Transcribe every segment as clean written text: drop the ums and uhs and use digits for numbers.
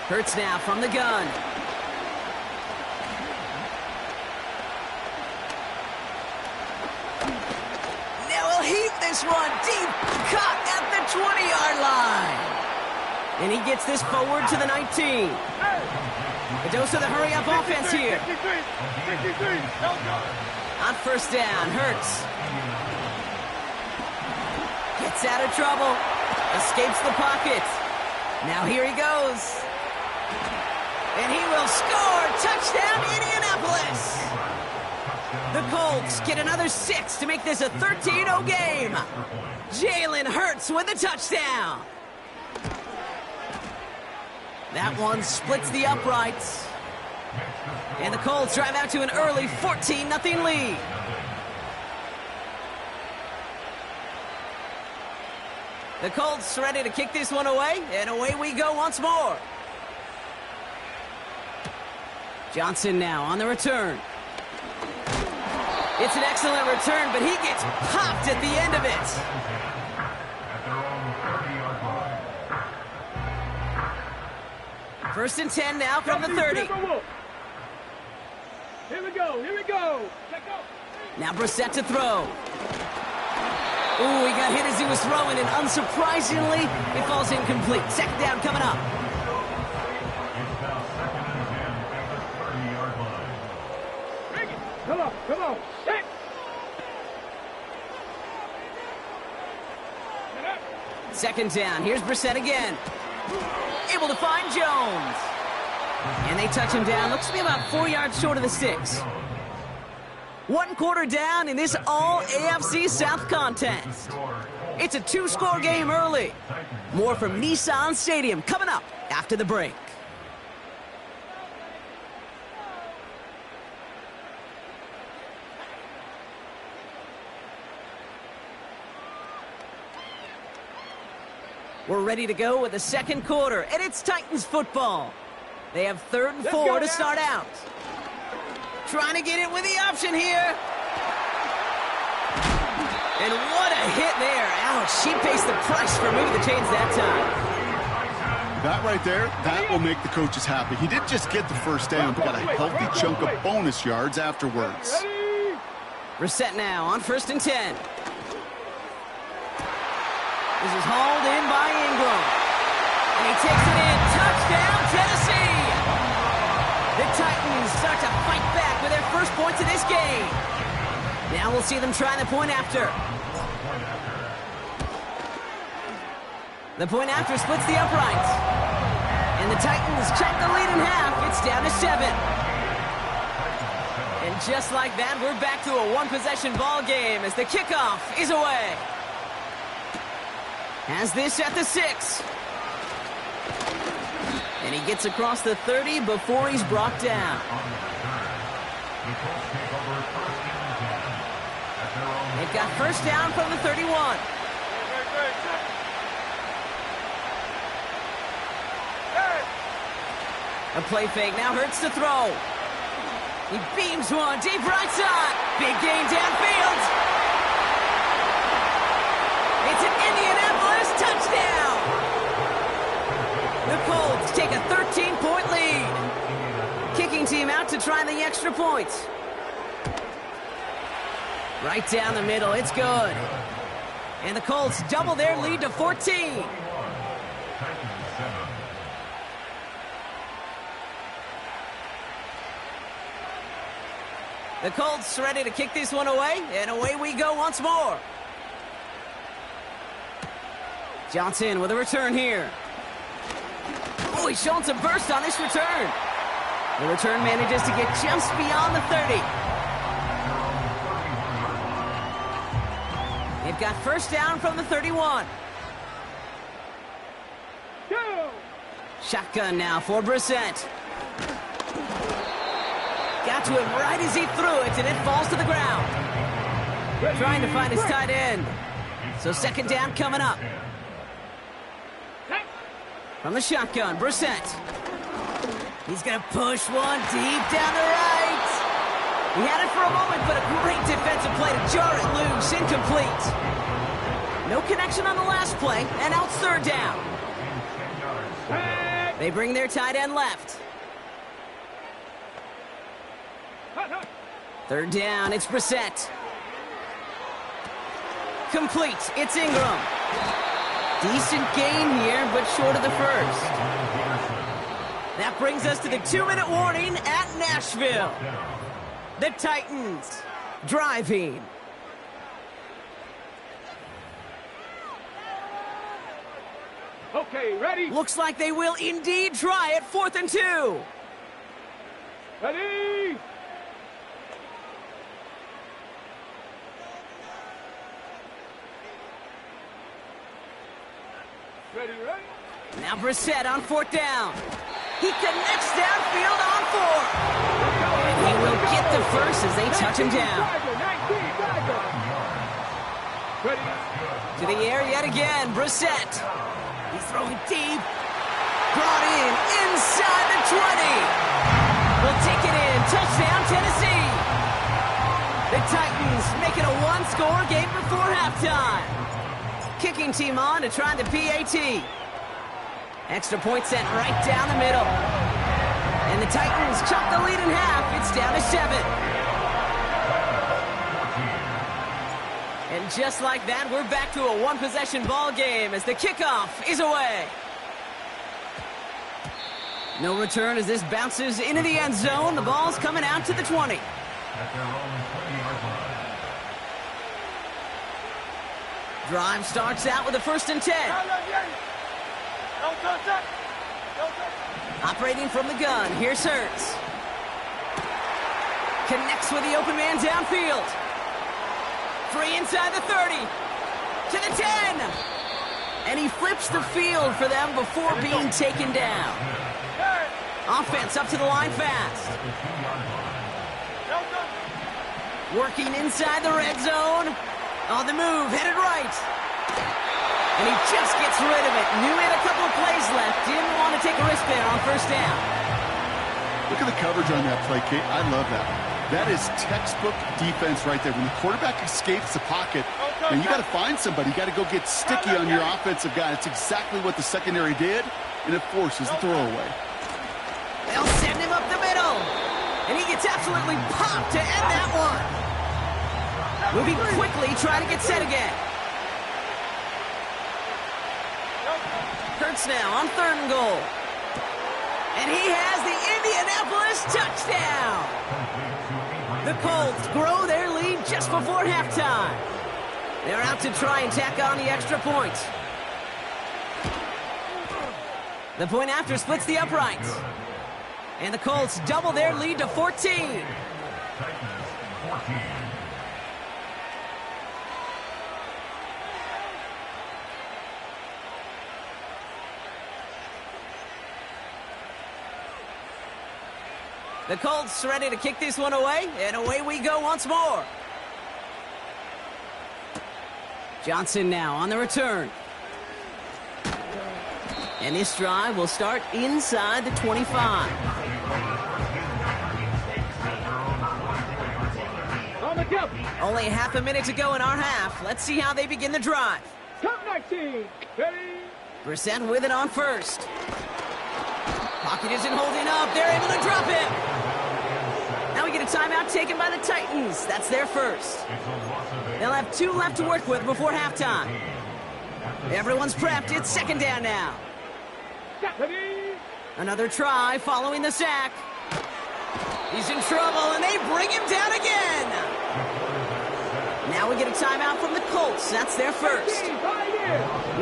Hurts now from the gun. Now he'll heave this one deep, caught at the 20-yard line. And he gets this forward to the 19. A dose of the hurry-up offense here. On first down, Hurts. Gets out of trouble. Escapes the pocket. Now here he goes. And he will score. Touchdown, Indianapolis. The Colts get another 6 to make this a 13-0 game. Jalen Hurts with a touchdown. That one splits the uprights. And the Colts drive out to an early 14-0 lead. The Colts ready to kick this one away, and away we go once more. Johnson now on the return. It's an excellent return, but he gets popped at the end of it. First and 10 now from the 30. Here we go, here we go. Now Brissett to throw. Ooh, he got hit as he was throwing, and unsurprisingly, it falls incomplete. Second down coming up. Come on, come on. Hit. Second down. Here's Brissett again. Able to find Jones. And they touch him down. Looks to be about 4 yards short of the sticks. 1 quarter down in this all-AFC South contest. It's a 2-score game early. More from Nissan Stadium coming up after the break. We're ready to go with the second quarter, and it's Titans football. They have 3rd and 4 to start out. Trying to get it with the option here. And what a hit there. Ouch, she pays the price for moving the chains that time. That right there, that will make the coaches happy. He didn't just get the first down, but got a healthy chunk of bonus yards afterwards. Brissett now on 1st and 10. This is hauled in by Ingram. And he takes it in. Touchdown, Tennessee! The Titans start to fight back with their first points of this game. Now we'll see them try the point after. The point after splits the uprights. And the Titans cut the lead in half. It's down to 7. And just like that, we're back to a one-possession ball game as the kickoff is away. Has this at the 6. And he gets across the 30 before he's brought down. They've got first down from the 31. A play fake now Hurts to throw. He beams one deep right side. Big gain downfield. It's an Indianapolis touchdown. The Colts take a 13-point lead. Kicking team out to try the extra point. Right down the middle, it's good. And the Colts double their lead to 14. The Colts ready to kick this one away, and away we go once more. Johnson with a return here. Oh, he's showing some burst on this return. The return manages to get just beyond the 30. They've got first down from the 31. Shotgun now for Brissett. Got to him right as he threw it, and it falls to the ground. Trying to find his tight end. So second down coming up. From the shotgun, Brissett. He's going to push one deep down the right. He had it for a moment, but a great defensive play to jar it loose. Incomplete. No connection on the last play, and now it's third down. They bring their tight end left. Third down, it's Brissett. Complete, it's Ingram. Decent gain here, but short of the first. That brings us to the 2-minute warning at Nashville. The Titans driving. Okay, ready? Looks like they will indeed try it. 4th and 2. Ready? Ready, ready? Now Brissett on 4th down. He connects downfield on 4. And he will get the first as they touch him down. Ready? To the air yet again, Brissett. He's throwing deep. Brought in inside the 20. Will take it in. Touchdown, Tennessee. The Titans make it a one-score game before halftime. Kicking team on to try the PAT. Extra point sent right down the middle. And the Titans chop the lead in half. It's down to 7. And just like that, we're back to a one-possession ball game as the kickoff is away. No return as this bounces into the end zone. The ball's coming out to the 20. Drive starts out with a 1st and 10. Operating from the gun, here's Hurts. Connects with the open man downfield. 3 inside the 30. To the 10. And he flips the field for them before being taken down. Offense up to the line fast. Working inside the red zone. On the move, headed right. And he just gets rid of it. Knew he had a couple of plays left. Didn't want to take a risk there on 1st down. Look at the coverage on that play, Kate. I love that. That is textbook defense right there. When the quarterback escapes the pocket, and you got to find somebody. You got to go get sticky on your offensive guy. It's exactly what the secondary did, and it forces the throwaway. They'll send him up the middle. And he gets absolutely popped to end that one. Moving quickly, trying to get set again. Hurts now on 3rd and goal. And he has the Indianapolis touchdown. The Colts grow their lead just before halftime. They're out to try and tack on the extra point. The point after splits the uprights. And the Colts double their lead to 14. The Colts ready to kick this one away, and away we go once more. Johnson now on the return. And this drive will start inside the 25. On the jump. Only half a minute to go in our half. Let's see how they begin the drive. Top 19. Ready? Brissett with it on 1st. Pocket isn't holding up. They're able to drop him. Now we get a timeout taken by the Titans. That's their first. They'll have 2 left to work with before halftime. Everyone's prepped. It's 2nd down now. Ready? Another try following the sack. He's in trouble, and they bring him down again. Now we get a timeout from the Colts. That's their first.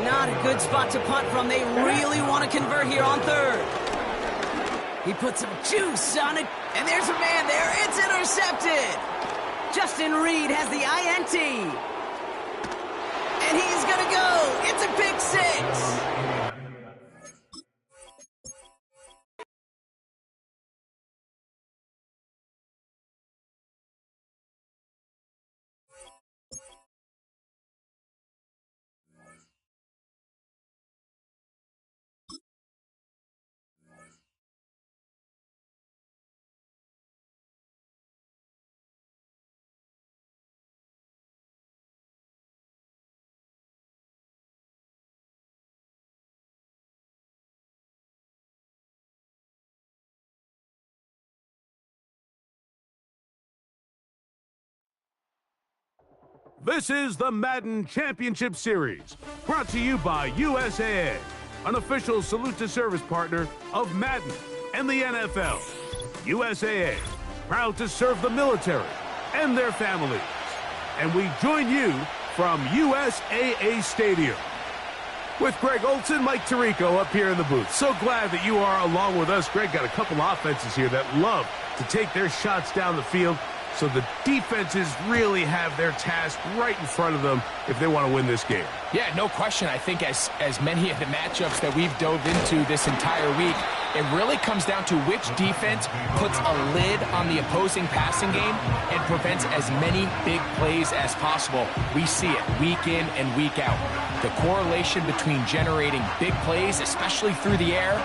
Not a good spot to punt from. They really want to convert here on 3rd. He put some juice on it, and there's a man there. It's intercepted. Justin Reed has the INT. And he's going to go. It's a pick 6. This is the Madden Championship Series, brought to you by USAA, an official salute-to-service partner of Madden and the NFL. USAA, proud to serve the military and their families. And we join you from USAA Stadium. With Greg Olson, Mike Tirico up here in the booth. So glad that you are along with us. Greg got a couple offenses here that love to take their shots down the field, so the defenses really have their task right in front of them if they want to win this game. Yeah, no question. I think as many of the matchups that we've dove into this entire week, it really comes down to which defense puts a lid on the opposing passing game and prevents as many big plays as possible. We see it week in and week out. The correlation between generating big plays, especially through the air,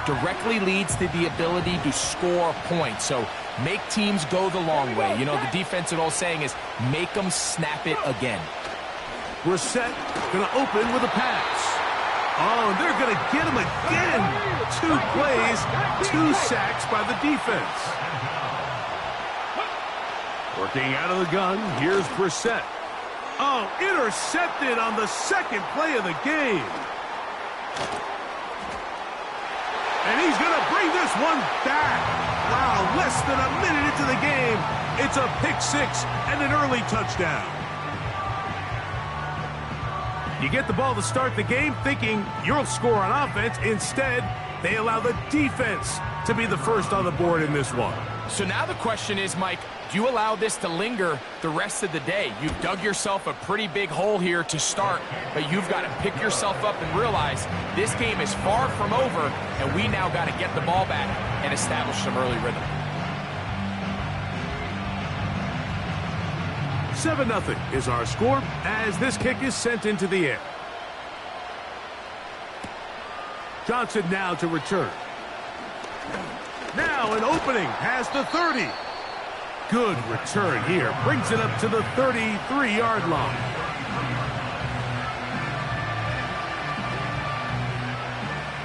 directly leads to the ability to score points. So make teams go the long way. You know, the defensive old saying is make them snap it again. Brissett going to open with a pass. Oh, and they're going to get him again. 2 plays, 2 sacks by the defense. Working out of the gun, here's Brissett. Oh, intercepted on the second play of the game. And he's going to bring this one back. Wow, less than a minute into the game. It's a pick 6 and an early touchdown. You get the ball to start the game thinking you'll score on offense. Instead, they allow the defense to be the first on the board in this one. So now the question is, Mike, do you allow this to linger the rest of the day? You've dug yourself a pretty big hole here to start, but you've got to pick yourself up and realize this game is far from over, and we now got to get the ball back and establish some early rhythm. 7-0 is our score as this kick is sent into the air. Johnson now to return. Now an opening past the 30. Good return here. Brings it up to the 33-yard line.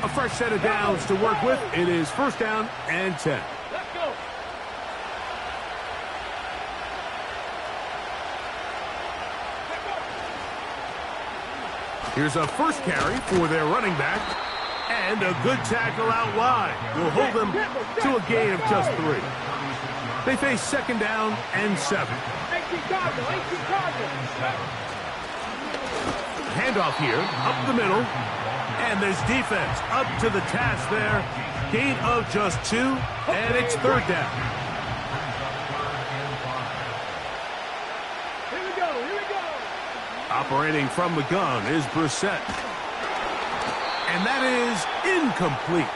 A fresh set of downs to work with. It is 1st down and 10. Let's go. Here's a first carry for their running back. And a good tackle out wide will hold them to a gain of just 3. They face 2nd down and 7. Handoff here, up the middle. And there's defense up to the task there. Gain of just 2, and it's 3rd down. Here we go, here we go. Operating from the gun is Brissett. And that is incomplete.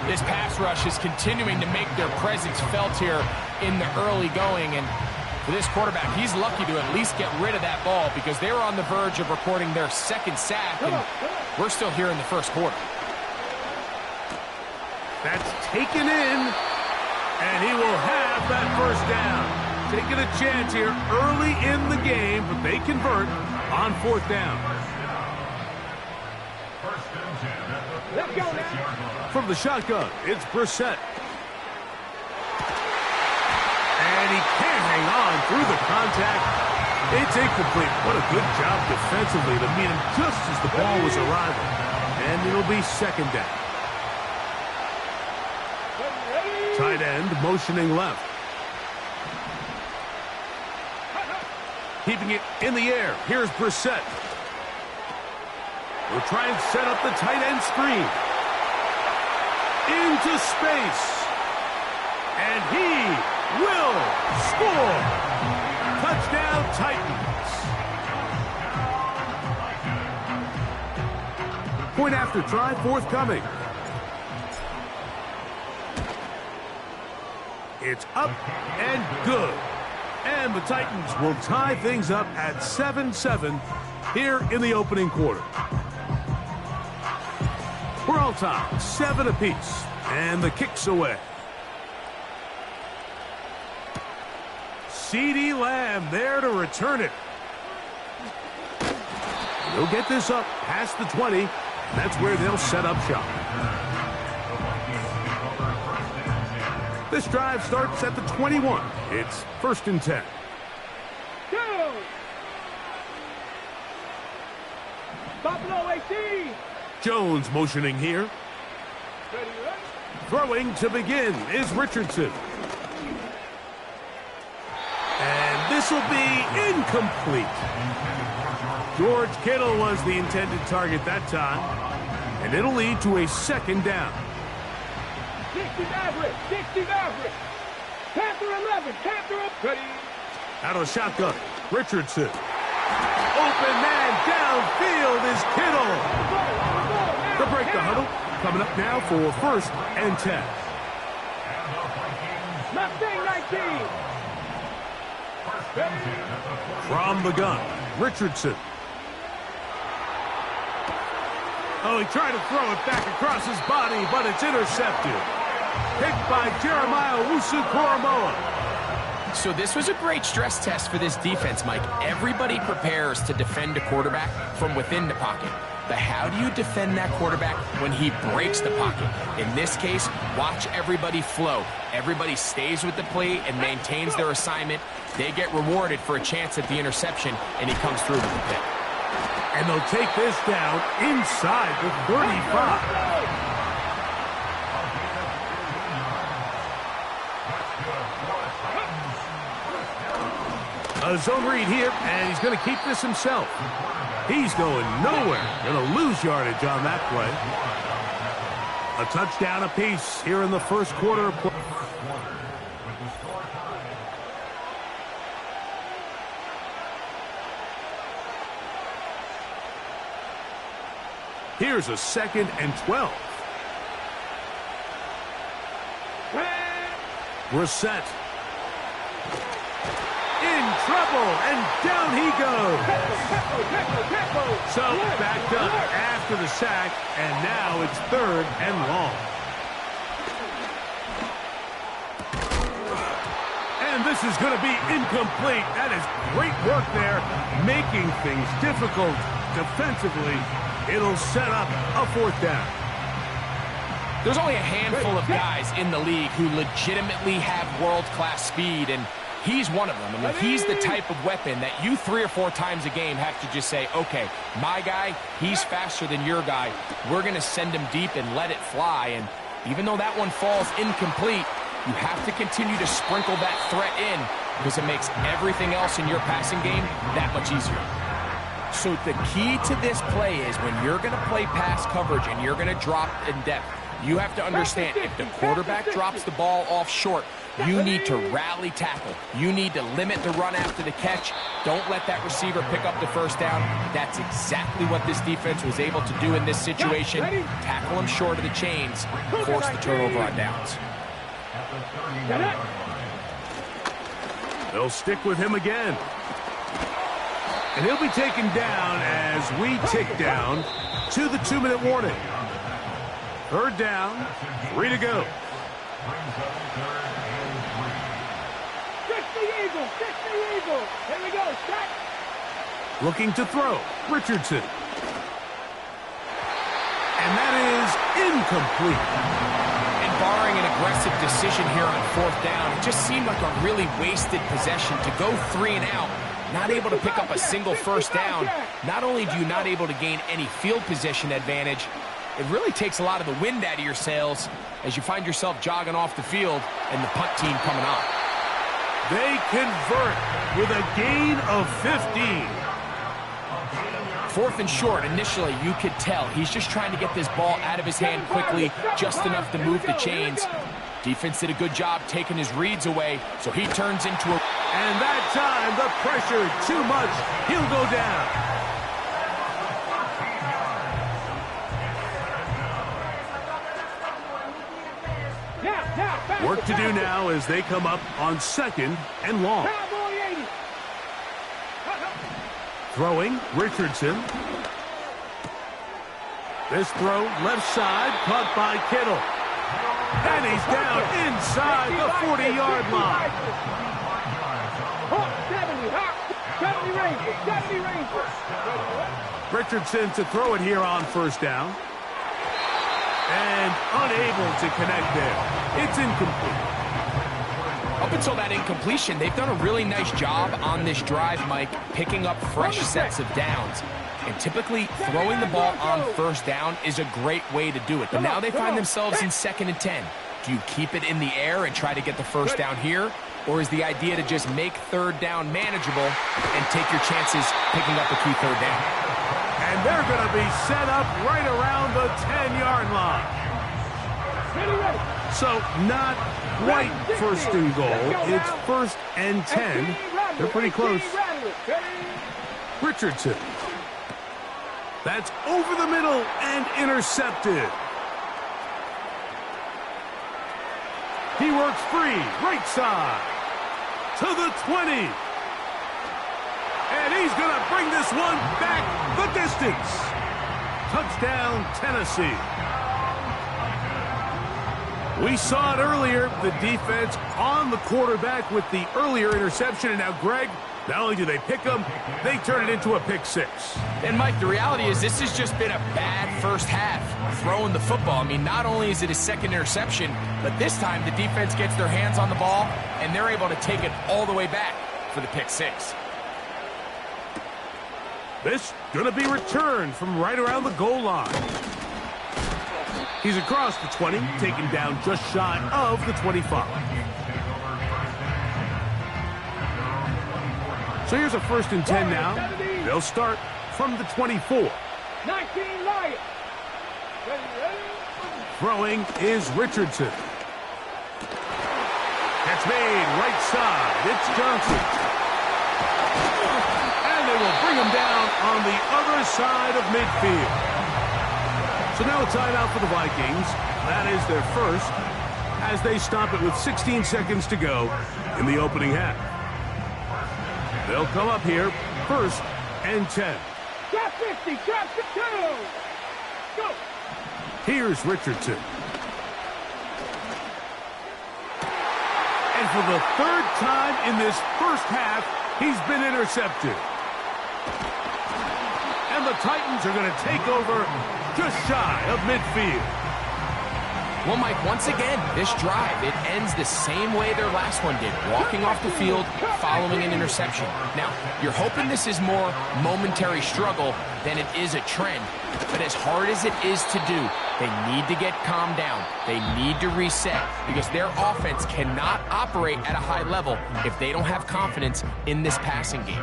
This pass rush is continuing to make their presence felt here in the early going, and for this quarterback, he's lucky to at least get rid of that ball because they were on the verge of recording their 2nd sack, and we're still here in the 1st quarter. That's taken in, and he will have that 1st down. Taking a chance here early in the game, but they convert on 4th down. Let's go now. From the shotgun, it's Brissett. And he can't hang on through the contact. It's incomplete. What a good job defensively to meet him just as the ball was arriving. And it'll be 2nd down. Tight end motioning left. Keeping it in the air. Here's Brissett. We'll try and set up the tight end screen. Into space. And he will score. Touchdown, Titans. Point after try forthcoming. It's up and good. And the Titans will tie things up at 7-7 here in the opening quarter. We're all tied, 7 apiece, and the kick's away. CeeDee Lamb there to return it. He'll get this up past the 20, and that's where they'll set up shop. This drive starts at the 21. It's 1st and 10. Go. 19. Jones motioning here. Ready, ready. Throwing to begin is Richardson. And this will be incomplete. George Kittle was the intended target that time. And it'll lead to a second down. 60 Maverick. 60 Maverick. Panther 11. Panther up. Ready. Out of shotgun, Richardson. Open man downfield is Kittle. To break the huddle, coming up now for 1st and 10. Mustang 19. From the gun, Richardson. Oh, he tried to throw it back across his body, but it's intercepted. Picked by Jeremiah Owusu-Koramoah. So this was a great stress test for this defense, Mike. Everybody prepares to defend a quarterback from within the pocket. But how do you defend that quarterback when he breaks the pocket? In this case, watch everybody flow. Everybody stays with the play and maintains their assignment. They get rewarded for a chance at the interception, and he comes through with the pick. And they'll take this down inside the 35. A zone read here, and he's going to keep this himself. He's going nowhere. Going to lose yardage on that play. A touchdown apiece here in the first quarter. Here's a 2nd and 12. Brissett. In trouble, and down he goes. So backed up after the sack, and now it's 3rd and long. And this is going to be incomplete. That is great work there, making things difficult defensively. It'll set up a 4th down. There's only a handful of guys in the league who legitimately have world-class speed, and he's one of them. I mean, he's the type of weapon that you 3 or 4 times a game have to just say, okay, my guy, he's faster than your guy. We're going to send him deep and let it fly. And even though that one falls incomplete, you have to continue to sprinkle that threat in because it makes everything else in your passing game that much easier. So the key to this play is when you're going to play pass coverage and you're going to drop in depth, you have to understand if the quarterback drops the ball off short, you need to rally tackle. You need to limit the run after the catch. Don't let that receiver pick up the 1st down. That's exactly what this defense was able to do in this situation. Tackle him short of the chains, force the turnover on downs. They'll stick with him again. And he'll be taken down as we tick down to the 2-minute warning. 3rd down, 3 to go. 60 Eagles. Here we go. Shot. Looking to throw, Richardson. And that is incomplete. And barring an aggressive decision here on 4th down, it just seemed like a really wasted possession to go 3 and out. Not able to pick up a single 1st down. Not only do you not able to gain any field position advantage, it really takes a lot of the wind out of your sails as you find yourself jogging off the field and the punt team coming on. They convert with a gain of 15. 4th and short, initially you could tell he's just trying to get this ball out of his hand quickly, just enough to move the chains. Defense did a good job taking his reads away, so he turns into a... And that time, the pressure too much. He'll go down. Work to do now as they come up on 2nd and long. Throwing, Richardson. This throw, left side, caught by Kittle. And he's down inside the 40-yard line. 70 Rangers. Richardson to throw it here on 1st down. And unable to connect there. It's incomplete. Up until that incompletion, they've done a really nice job on this drive, Mike, picking up fresh sets of downs. And typically, throwing the ball on first down is a great way to do it. But now they find themselves in 2nd and 10. Do you keep it in the air and try to get the first down here? Or is the idea to just make 3rd down manageable and take your chances picking up a key 3rd down? And they're going to be set up right around the 10-yard line. So not quite 1st and goal. It's 1st and 10. They're pretty close. Richardson. That's over the middle and intercepted. He works free, right side, to the 20. And he's going to bring this one back the distance. Touchdown, Tennessee. We saw it earlier, the defense on the quarterback with the earlier interception. And now, Greg, not only do they pick him, they turn it into a pick 6. And, Mike, the reality is this has just been a bad first half throwing the football. I mean, not only is it a 2nd interception, but this time the defense gets their hands on the ball, and they're able to take it all the way back for the pick 6. This going to be returned from right around the goal line. He's across the 20, taken down just shy of the 25. So here's a 1st and 10 now. They'll start from the 24. 19 Lions. Throwing is Richardson. That's made right side. It's Johnson. And they will bring him down on the other side of midfield. So now a timeout for the Vikings. That is their first as they stop it with 16 seconds to go in the opening half. They'll come up here 1st and 10. Drop 50, drop 2. Go. Here's Richardson. And for the 3rd time in this first half, he's been intercepted. And the Titans are going to take over just shy of midfield. Well, Mike, once again, this drive, it ends the same way their last one did, walking off the field following an interception. Now, you're hoping this is more momentary struggle than it is a trend, but as hard as it is to do, they need to get calmed down. They need to reset because their offense cannot operate at a high level if they don't have confidence in this passing game.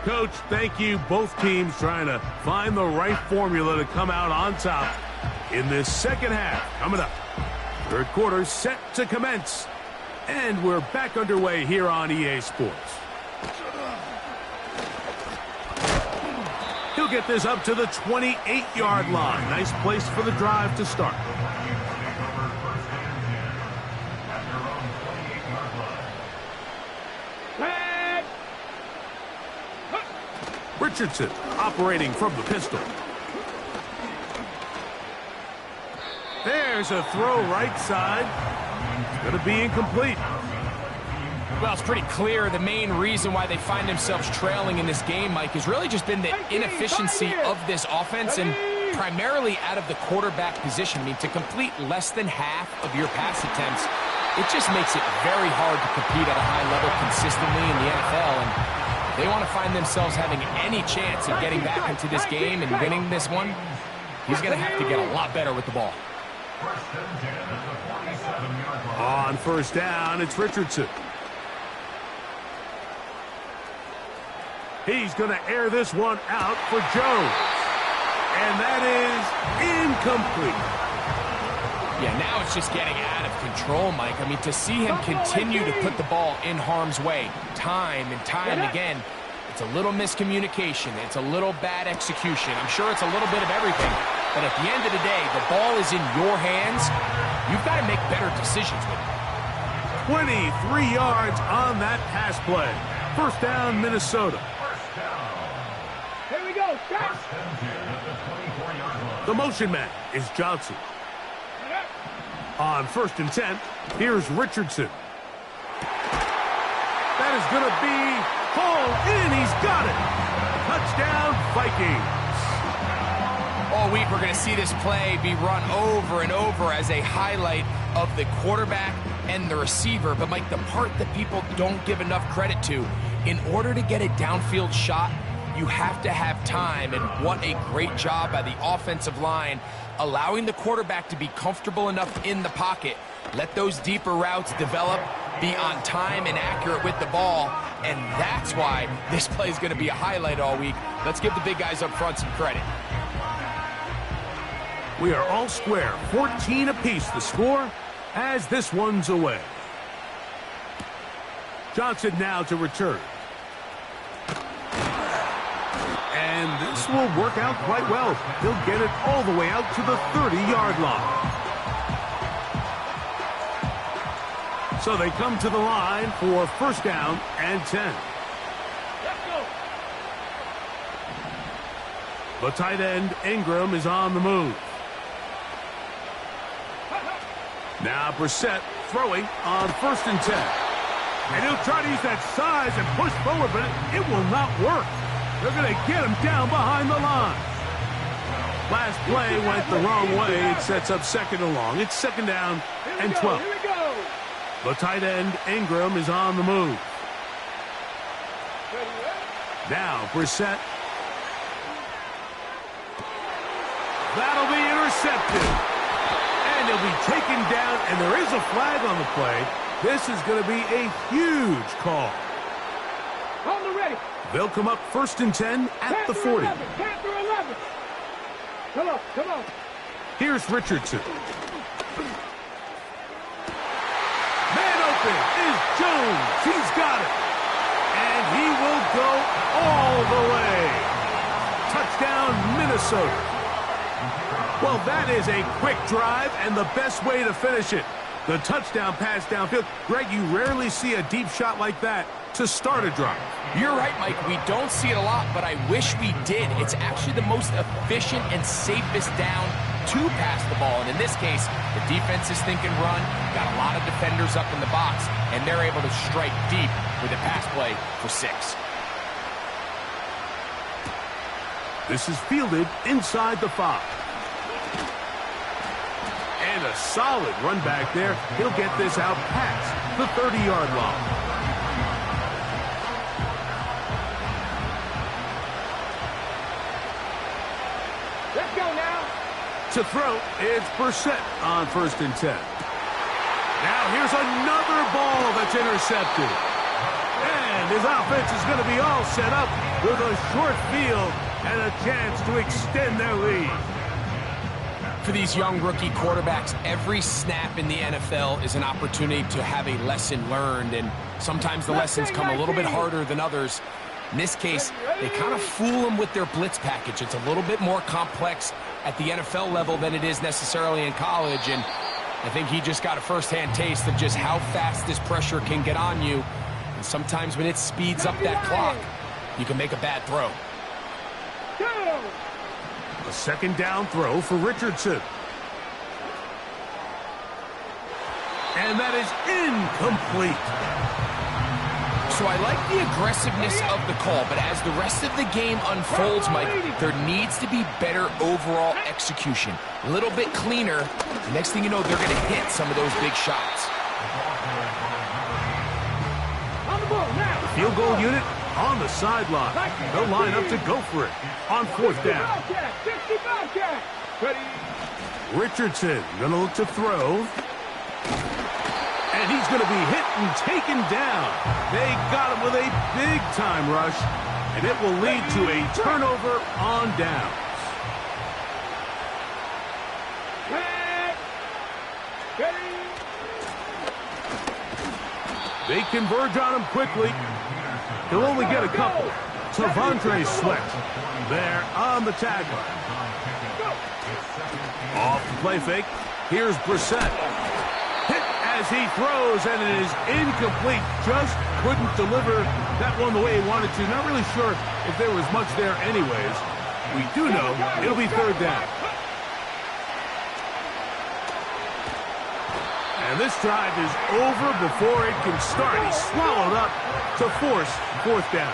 Coach, thank you. Both teams trying to find the right formula to come out on top in this second half. Coming up, 3rd quarter set to commence. And we're back underway here on EA Sports. He'll get this up to the 28-yard line. Nice place for the drive to start. Richardson operating from the pistol. There's a throw right side. It's going to be incomplete. Well, it's pretty clear the main reason why they find themselves trailing in this game, Mike, has really just been the inefficiency of this offense and primarily out of the quarterback position. I mean, to complete less than half of your pass attempts, it just makes it very hard to compete at a high level consistently in the NFL. And they want to find themselves having any chance of getting back into this game and winning this one. He's going to have to get a lot better with the ball. On 1st down, it's Richardson. He's going to air this one out for Jones. And that is incomplete. Yeah, now it's just getting out of control, Mike. I mean, to see him continue to put the ball in harm's way time and time again, it's a little miscommunication. It's a little bad execution. I'm sure it's a little bit of everything. But at the end of the day, the ball is in your hands. You've got to make better decisions with it. 23 yards on that pass play. 1st down, Minnesota. Here we go, stop. The motion man is Johnson. On 1st and 10, here's Richardson. That is going to be hauled in. He's got it. Touchdown, Vikings. All week, we're going to see this play be run over and over as a highlight of the quarterback and the receiver. But, Mike, the part that people don't give enough credit to In order to get a downfield shot, you have to have time, and what a great job by the offensive line, allowing the quarterback to be comfortable enough in the pocket, let those deeper routes develop, be on time and accurate with the ball, and that's why this play is going to be a highlight all week. Let's give the big guys up front some credit. We are all square, 14 apiece the score as this one's away. Johnson now to return. And this will work out quite well. He'll get it all the way out to the 30-yard line. So they come to the line for first down and 10. Let's go. The tight end, Ingram, is on the move. Now Brissett throwing on first and 10. And he'll try to use that size and push forward, but it will not work. They're going to get him down behind the line. Last play went the wrong way. It sets up second and long. It's second down and 12. Here we go. The tight end, Ingram, is on the move. Now Brissett. That'll be intercepted. And he'll be taken down, and there is a flag on the play. This is going to be a huge call. On the ready. They'll come up first and 10 at the 40. 11. Come on, come on. Here's Richardson. Man open is Jones. He's got it. And he will go all the way. Touchdown, Minnesota. Well, that is a quick drive and the best way to finish it. The touchdown pass downfield. Greg, you rarely see a deep shot like that to start a drive. You're right, Mike. We don't see it a lot, but I wish we did. It's actually the most efficient and safest down to pass the ball. And in this case, the defense is thinking run, got a lot of defenders up in the box, and they're able to strike deep with a pass play for 6. This is fielded inside the 5. And a solid run back there. He'll get this out past the 30-yard line. Let's go now. To throw, it's Brissett on first and 10. Now here's another ball that's intercepted. And his offense is going to be all set up with a short field and a chance to extend their lead. For these young rookie quarterbacks, every snap in the NFL is an opportunity to have a lesson learned, and sometimes the lessons come a little bit harder than others. In this case, they kind of fool them with their blitz package. It's a little bit more complex at the NFL level than it is necessarily in college, and I think he just got a first-hand taste of just how fast this pressure can get on you. And sometimes when it speeds up that clock, you can make a bad throw. A second down throw for Richardson. And that is incomplete. So I like the aggressiveness of the call, but as the rest of the game unfolds, Mike, there needs to be better overall execution. A little bit cleaner. The next thing you know, they're going to hit some of those big shots. On the ball now. The field goal unit on the sideline. They'll line up to go for it on fourth down. 65 catch. Ready. Richardson going to look to throw. And he's going to be hit and taken down. They got him with a big-time rush, and it will lead to a turnover on downs. They converge on him quickly. He'll only get a couple. Tavondre Sweat there on the tackle. Off the play fake. Here's Brissett. Hit as he throws, and it is incomplete. Just couldn't deliver that one the way he wanted to. Not really sure if there was much there anyways. We do know it'll be third down. And this drive is over before it can start. He's swallowed up to force fourth down.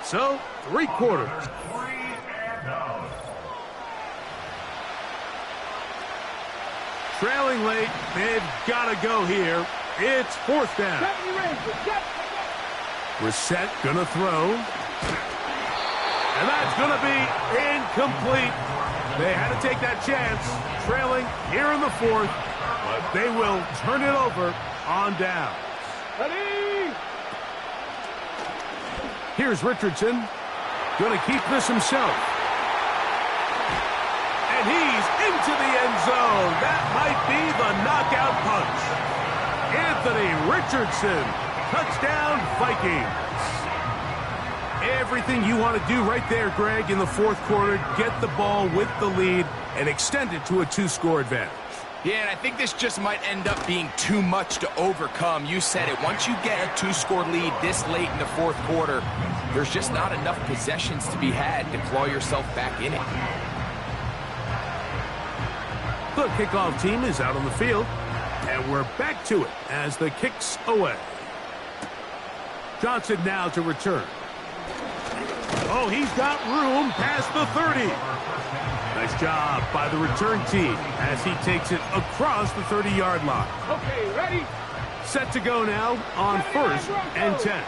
So, 3 quarters. Trailing late, they've got to go here. It's fourth down. Brissett gonna throw. And that's gonna be incomplete. They had to take that chance, trailing here in the fourth, but they will turn it over on down. Ready? Here's Richardson. Gonna keep this himself. And he's into the end zone. That might be the knockout punch. Anthony Richardson. Touchdown, Vikings. Everything you want to do right there, Greg, in the fourth quarter. Get the ball with the lead and extend it to a 2-score advantage. Yeah, and I think this just might end up being too much to overcome. You said it. Once you get a 2-score lead this late in the fourth quarter, there's just not enough possessions to be had to claw yourself back in it. The kickoff team is out on the field, and we're back to it as the kick's away. Johnson now to return. Oh, he's got room past the 30. Nice job by the return team as he takes it across the 30-yard line. Okay, ready? Set to go now on 1st and 10.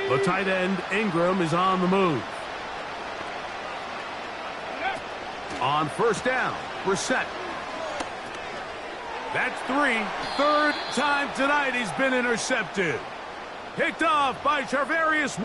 The tight end, Ingram, is on the move. On 1st down, Brissett. That's 3. Third time tonight he's been intercepted. Picked off by Charvarius.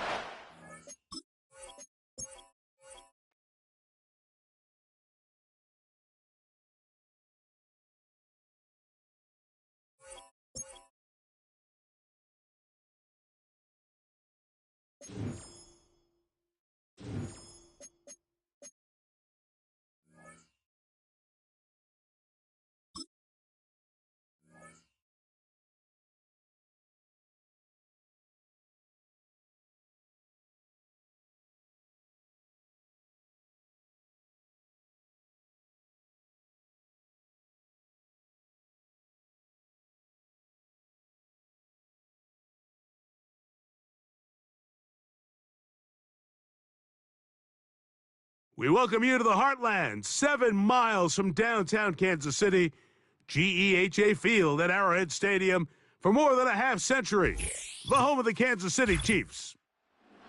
We welcome you to the Heartland, 7 miles from downtown Kansas City, GEHA Field at Arrowhead Stadium for more than a half-century, the home of the Kansas City Chiefs.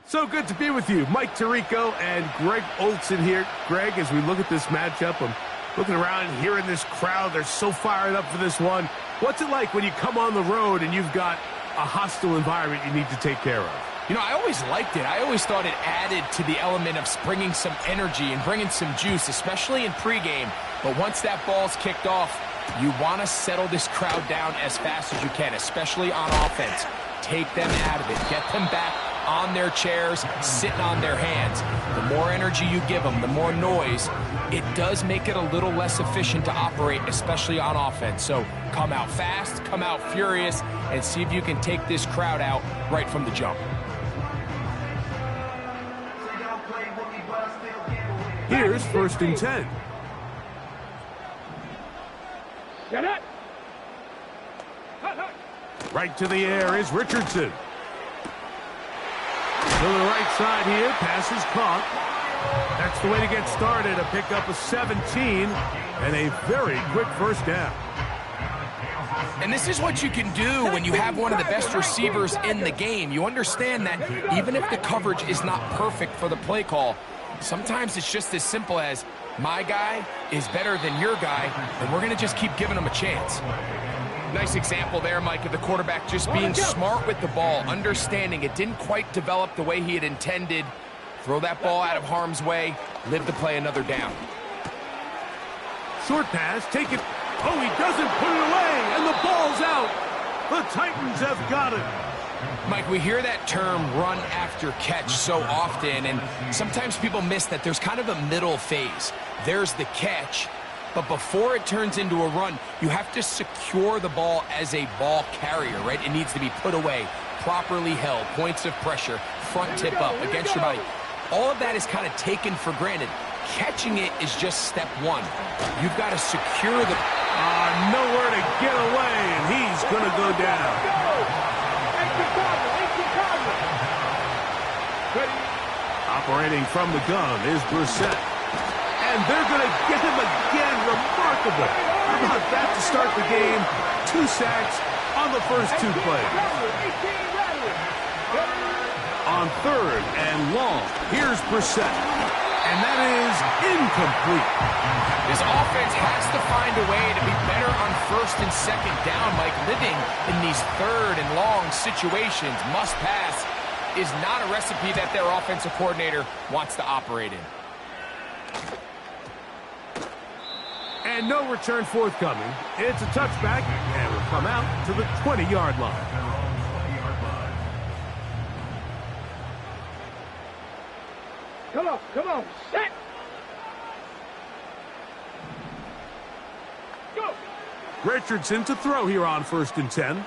So good to be with you. Mike Tirico and Greg Olson here. Greg, as we look at this matchup, I'm looking around and hearing this crowd. They're so fired up for this one. What's it like when you come on the road and you've got a hostile environment you need to take care of? You know, I always liked it. I always thought it added to the element of bringing some energy and bringing some juice, especially in pregame. But once that ball's kicked off, you want to settle this crowd down as fast as you can, especially on offense. Take them out of it. Get them back on their chairs, sitting on their hands. The more energy you give them, the more noise, it does make it a little less efficient to operate, especially on offense. So come out fast, come out furious, and see if you can take this crowd out right from the jump. Here's 1st and 10. Get it. Right to the air is Richardson. To the right side here, pass is caught. That's the way to get started, a pickup of 17 and a very quick 1st down. And this is what you can do when you have one of the best receivers in the game. You understand that even if the coverage is not perfect for the play call, sometimes it's just as simple as my guy is better than your guy, and we're going to just keep giving him a chance. Nice example there, Mike, of the quarterback just being smart with the ball, understanding it didn't quite develop the way he had intended. Throw that ball out of harm's way, live to play another down. Short pass, take it. Oh, he doesn't put it away, and the ball's out. The Titans have got it. Mike, we hear that term run after catch so often, and sometimes people miss that there's kind of a middle phase. There's the catch, but before it turns into a run, you have to secure the ball as a ball carrier, right? It needs to be put away, properly held, points of pressure, front tip up, against your body. All of that is kind of taken for granted. Catching it is just step one. You've got to secure the... nowhere to get away, and he's going to go down. Operating from the gun is Brissett. And they're going to get him again, Remarkable. How about that to start the game? 2 sacks on the first 2 plays. On 3rd and long, here's Brissett. And that is incomplete. This offense has to find a way to be better on 1st and 2nd down. Like, living in these 3rd and long situations, must pass, is not a recipe that their offensive coordinator wants to operate in. And no return forthcoming. It's a touchback and will come out to the 20-yard line. Come on, set! Go! Richardson to throw here on 1st and 10.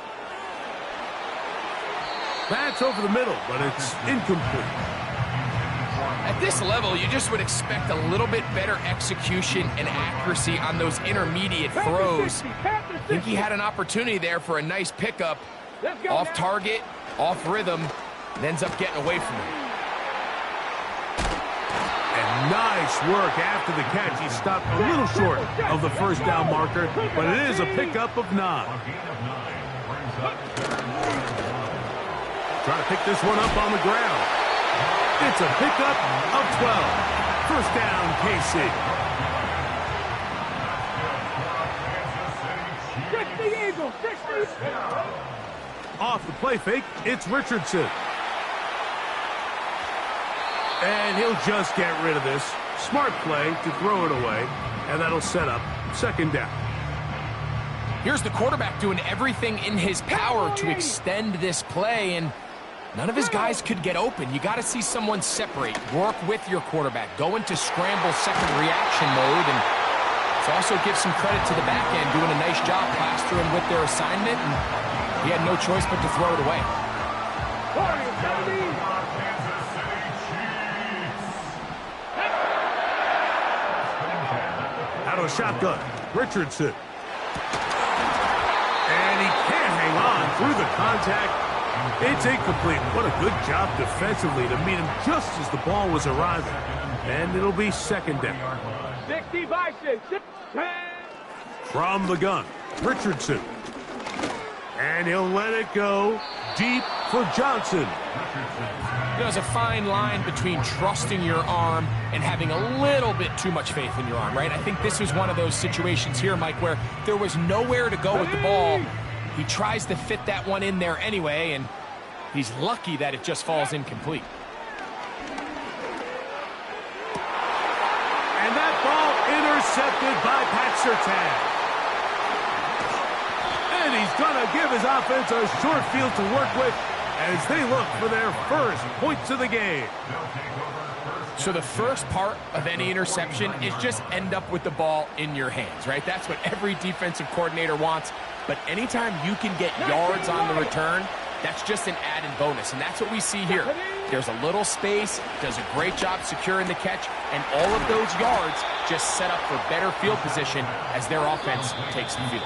That's over the middle, but it's incomplete. At this level, you just would expect a little bit better execution and accuracy on those intermediate throws. I think he had an opportunity there for a nice pickup. Off target, off rhythm, and ends up getting away from it. And nice work after the catch. He stopped a little short of the 1st down marker, but it is a pickup of 9. Trying to pick this one up on the ground. It's a pickup of 12. 1st down, KC. 60 Eagles, 60. Off the play fake, it's Richardson. And he'll just get rid of this. Smart play to throw it away, and that'll set up 2nd down. Here's the quarterback doing everything in his power to extend this play, and none of his guys could get open. You got to see someone separate, work with your quarterback, go into scramble second reaction mode, and it also gives some credit to the back end, doing a nice job plastering with their assignment, and he had no choice but to throw it away. Out of a shotgun, Richardson. And he can't hang on through the contact. It's incomplete. What a good job defensively to meet him just as the ball was arriving. And it'll be 2nd down. 60 Bison, 10. From the gun, Richardson. And he'll let it go deep for Johnson. There's a fine line between trusting your arm and having a little bit too much faith in your arm, right? I think this was one of those situations here, Mike, where there was nowhere to go with the ball. He tries to fit that one in there anyway, and he's lucky that it just falls incomplete. And that ball intercepted by Pat Surtain. And he's going to give his offense a short field to work with as they look for their first points of the game. So the first part of any interception is just end up with the ball in your hands, right? That's what every defensive coordinator wants. But anytime you can get yards on the return, that's just an added bonus. And that's what we see here. There's a little space, does a great job securing the catch, and all of those yards just set up for better field position as their offense takes the field.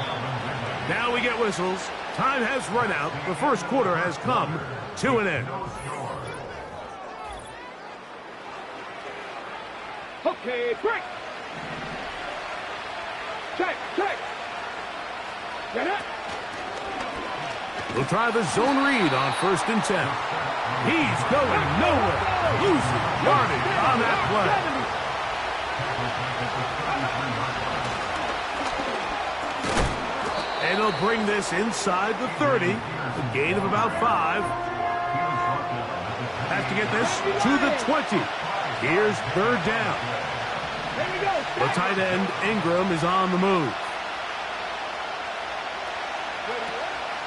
Now we get whistles. Time has run out. The first quarter has come to an end. Okay, break. Check. Get it. We'll try the zone read on 1st and 10. He's going nowhere. Losing yardage on that play. And he'll bring this inside the 30. A gain of about 5. Have to get this to the 20. Here's 3rd down. The tight end, Ingram, is on the move.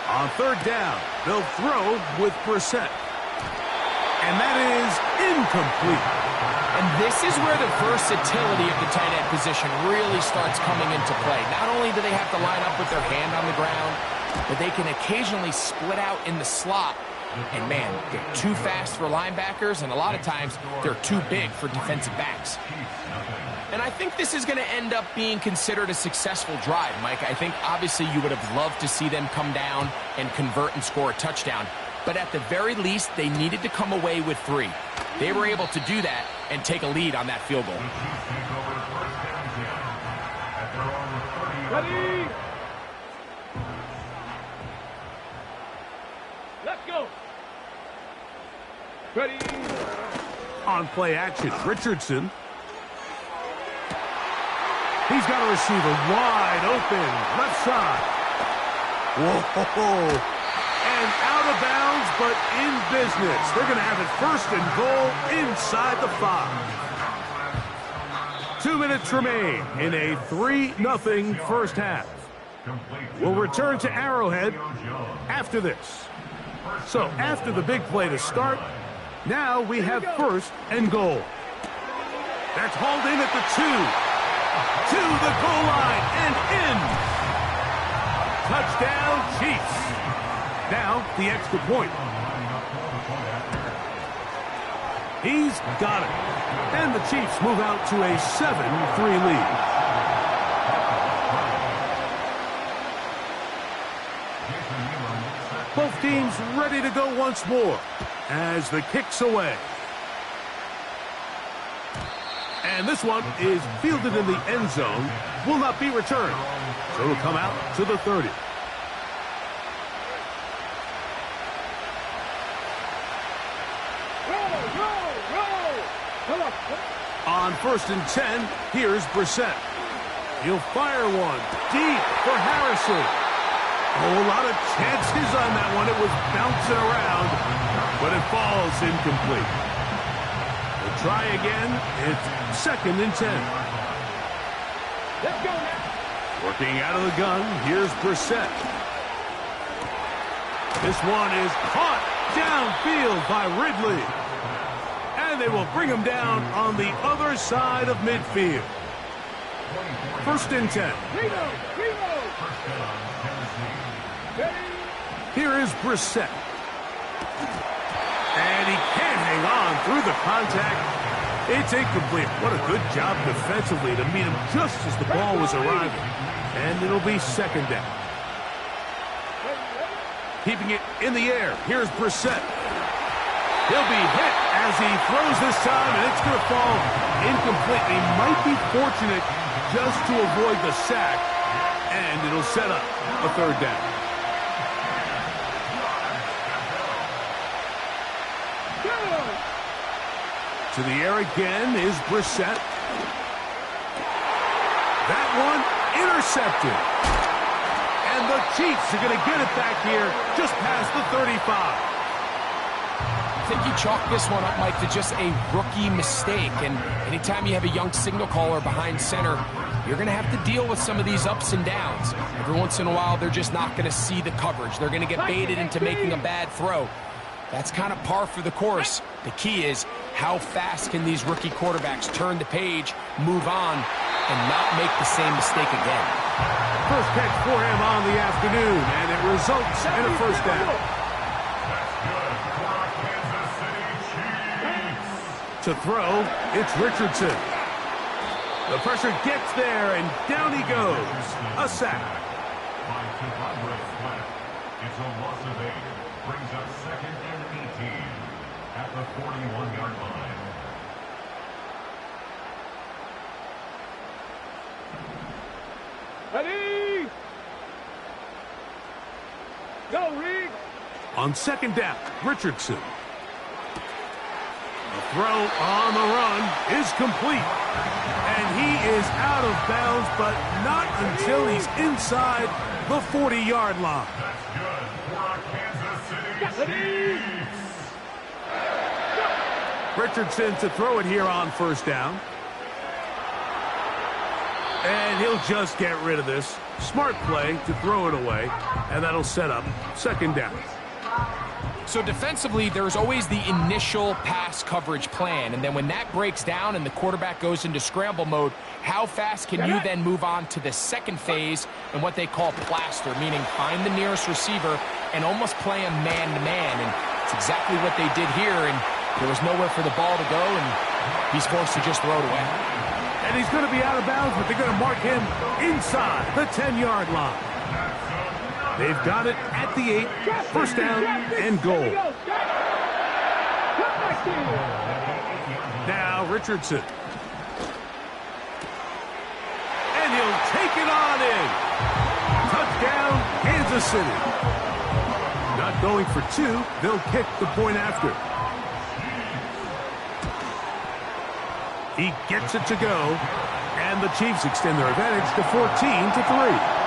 On 3rd down, they'll throw with Brissett. And that is incomplete. And this is where the versatility of the tight end position really starts coming into play. Not only do they have to line up with their hand on the ground, but they can occasionally split out in the slot. And man, they're too fast for linebackers, and a lot of times they're too big for defensive backs. And I think this is going to end up being considered a successful drive, Mike. I think obviously you would have loved to see them come down and convert and score a touchdown. But at the very least, they needed to come away with 3. They were able to do that and take a lead on that field goal. Ready? Let's go. Ready? On play action, Richardson. He's got a receiver wide open, left side. Whoa! And out of bounds, but in business. They're going to have it first and goal inside the 5. 2 minutes remain in a 3-0 first half. We'll return to Arrowhead after this. So after the big play to start, now we have first and goal. That's hauled in at the 2. To the goal line and in. Touchdown, Chiefs. Now the extra point. He's got it. And the Chiefs move out to a 7-3 lead. Both teams ready to go once more as the kick's away. And this one is fielded in the end zone, will not be returned. So it'll come out to the 30. Roll. On 1st and 10, here's Brissett. He'll fire one deep for Harrison. Oh, a lot of chances on that one. It was bouncing around, but it falls incomplete. We'll try again. It's 2nd and 10. Let's go now. Working out of the gun, here's Brissett. This one is caught downfield by Ridley. And they will bring him down on the other side of midfield. 1st and 10. Here is Brissett. And he can't hang on through the contact. It's incomplete. What a good job defensively to meet him just as the ball was arriving. And it'll be 2nd down. Keeping it in the air. Here's Brissett. He'll be hit as he throws this time, and it's going to fall incomplete. He might be fortunate just to avoid the sack, and it'll set up a 3rd down. To the air again is Brissett. That one intercepted. And the Chiefs are going to get it back here just past the 35. I think you chalk this one up, Mike, to just a rookie mistake. And anytime you have a young signal caller behind center, you're going to have to deal with some of these ups and downs. Every once in a while, they're just not going to see the coverage. They're going to get baited into making a bad throw. That's kind of par for the course. The key is how fast can these rookie quarterbacks turn the page, move on, and not make the same mistake again. First catch for him on the afternoon, and it results in a 1st down. To throw, it's Richardson. The pressure gets there, and down he goes. A sack. It's a loss of 8. Brings up 2nd and 18 at the 41-yard line. Ready? Go, Reed. On 2nd down, Richardson. The throw on the run is complete. And he is out of bounds, but not until he's inside the 40-yard line. That's good for a Kansas City Chiefs. Richardson to throw it here on 1st down. And he'll just get rid of this. Smart play to throw it away, and that'll set up 2nd down. So defensively, there's always the initial pass coverage plan, and then when that breaks down and the quarterback goes into scramble mode, how fast can you then move on to the 2nd phase and what they call plaster, meaning find the nearest receiver and almost play him man-to-man, and it's exactly what they did here, and there was nowhere for the ball to go, and he's forced to just throw it away. And he's going to be out of bounds, but they're going to mark him inside the 10-yard line. They've got it at the 8, 1st down and goal. Now Richardson. And he'll take it on in. Touchdown, Kansas City. Not going for two, they'll kick the point after. He gets it to go, and the Chiefs extend their advantage to 14-3.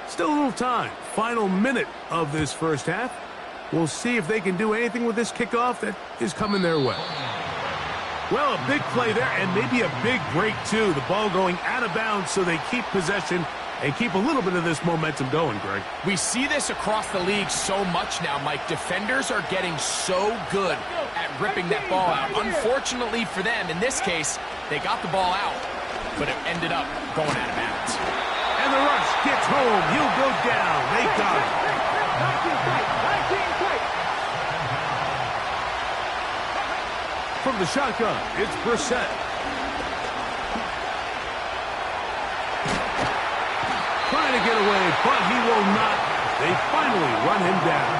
Still a little time. Final minute of this first half. We'll see if they can do anything with this kickoff that is coming their way. Well, a big play there, and maybe a big break, too. The ball going out of bounds so they keep possession and keep a little bit of this momentum going, Greg. We see this across the league so much now, Mike. Defenders are getting so good at ripping that ball out. Unfortunately for them, in this case, they got the ball out, but it ended up going out of bounds. And the rush gets home. He'll go down. They got it. 19 play. From the shotgun, it's Brissett. Trying to get away, but he will not. They finally run him down.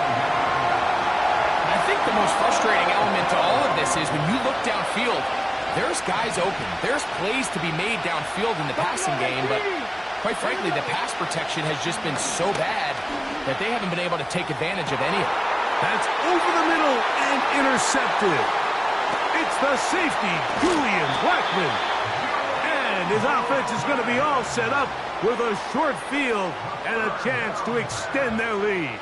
I think the most frustrating element to all of this is when you look downfield, there's guys open. There's plays to be made downfield in the passing game, but quite frankly, the pass protection has just been so bad that they haven't been able to take advantage of any of it. That's over the middle and intercepted. It's the safety, Julian Blackman. And his offense is going to be all set up with a short field and a chance to extend their lead.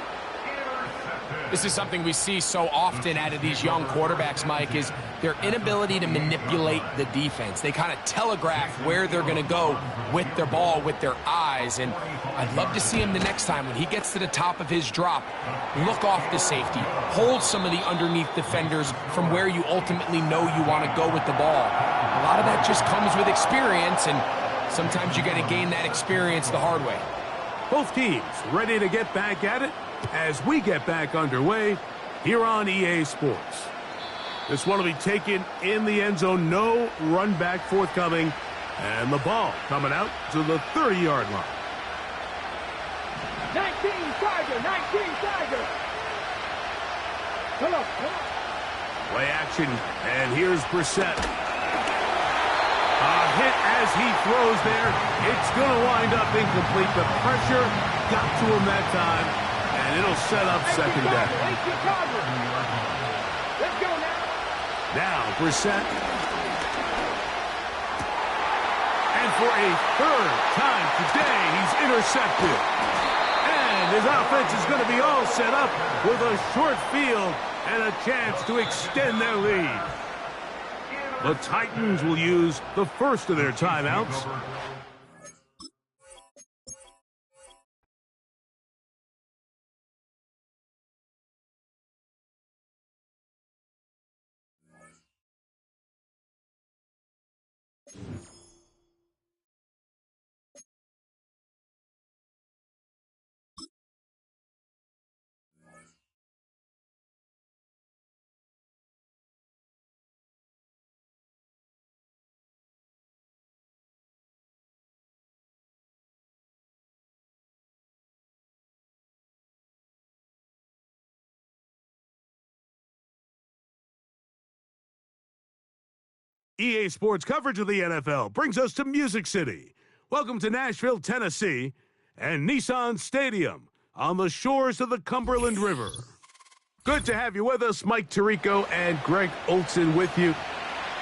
This is something we see so often out of these young quarterbacks, Mike, is their inability to manipulate the defense. They kind of telegraph where they're going to go with their ball, with their eyes. And I'd love to see him the next time when he gets to the top of his drop, look off the safety, hold some of the underneath defenders from where you ultimately know you want to go with the ball. A lot of that just comes with experience, and sometimes you got to gain that experience the hard way. Both teams ready to get back at it as we get back underway here on EA Sports. This one will be taken in the end zone. No run back forthcoming. And the ball coming out to the 30-yard line. 19 Tiger. Come on. Play action, and here's Brissett. A hit as he throws there. It's going to wind up incomplete. The pressure got to him that time, and it'll set up second down. Let's go now. Now, Brissett. And for a third time today, he's intercepted. And his offense is going to be all set up with a short field and a chance to extend their lead. The Titans will use the first of their timeouts. EA Sports coverage of the NFL brings us to Music City. Welcome to Nashville, Tennessee, and Nissan Stadium on the shores of the Cumberland River. Good to have you with us, Mike Tirico and Greg Olson with you.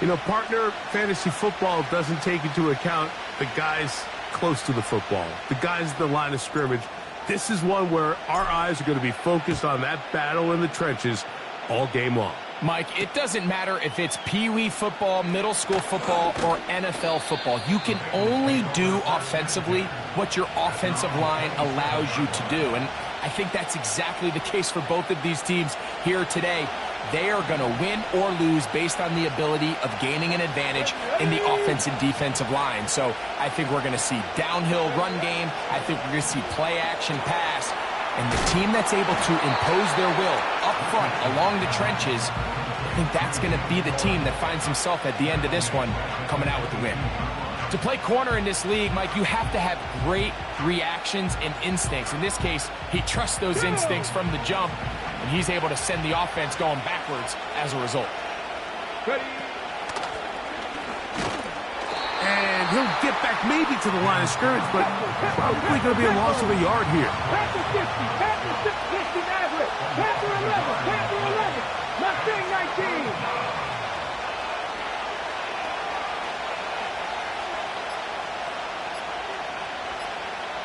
You know, partner, fantasy football doesn't take into account the guys close to the football, the guys at the line of scrimmage. This is one where our eyes are going to be focused on that battle in the trenches all game long. Mike, it doesn't matter if it's Pee-wee football, middle school football, or NFL football. You can only do offensively what your offensive line allows you to do. And I think that's exactly the case for both of these teams here today. They are going to win or lose based on the ability of gaining an advantage in the offensive and defensive line. So I think we're going to see downhill run game. I think we're going to see play action pass. And the team that's able to impose their will up front along the trenches, I think that's going to be the team that finds himself at the end of this one coming out with the win. To play corner in this league, Mike, you have to have great reactions and instincts. In this case, he trusts those instincts from the jump, and he's able to send the offense going backwards as a result. Ready. And he'll get back maybe to the line of scrimmage, but probably going to be a loss of a yard here. Panther 50, Panther 60 average, Panther 11, Panther 11, Mustang 19.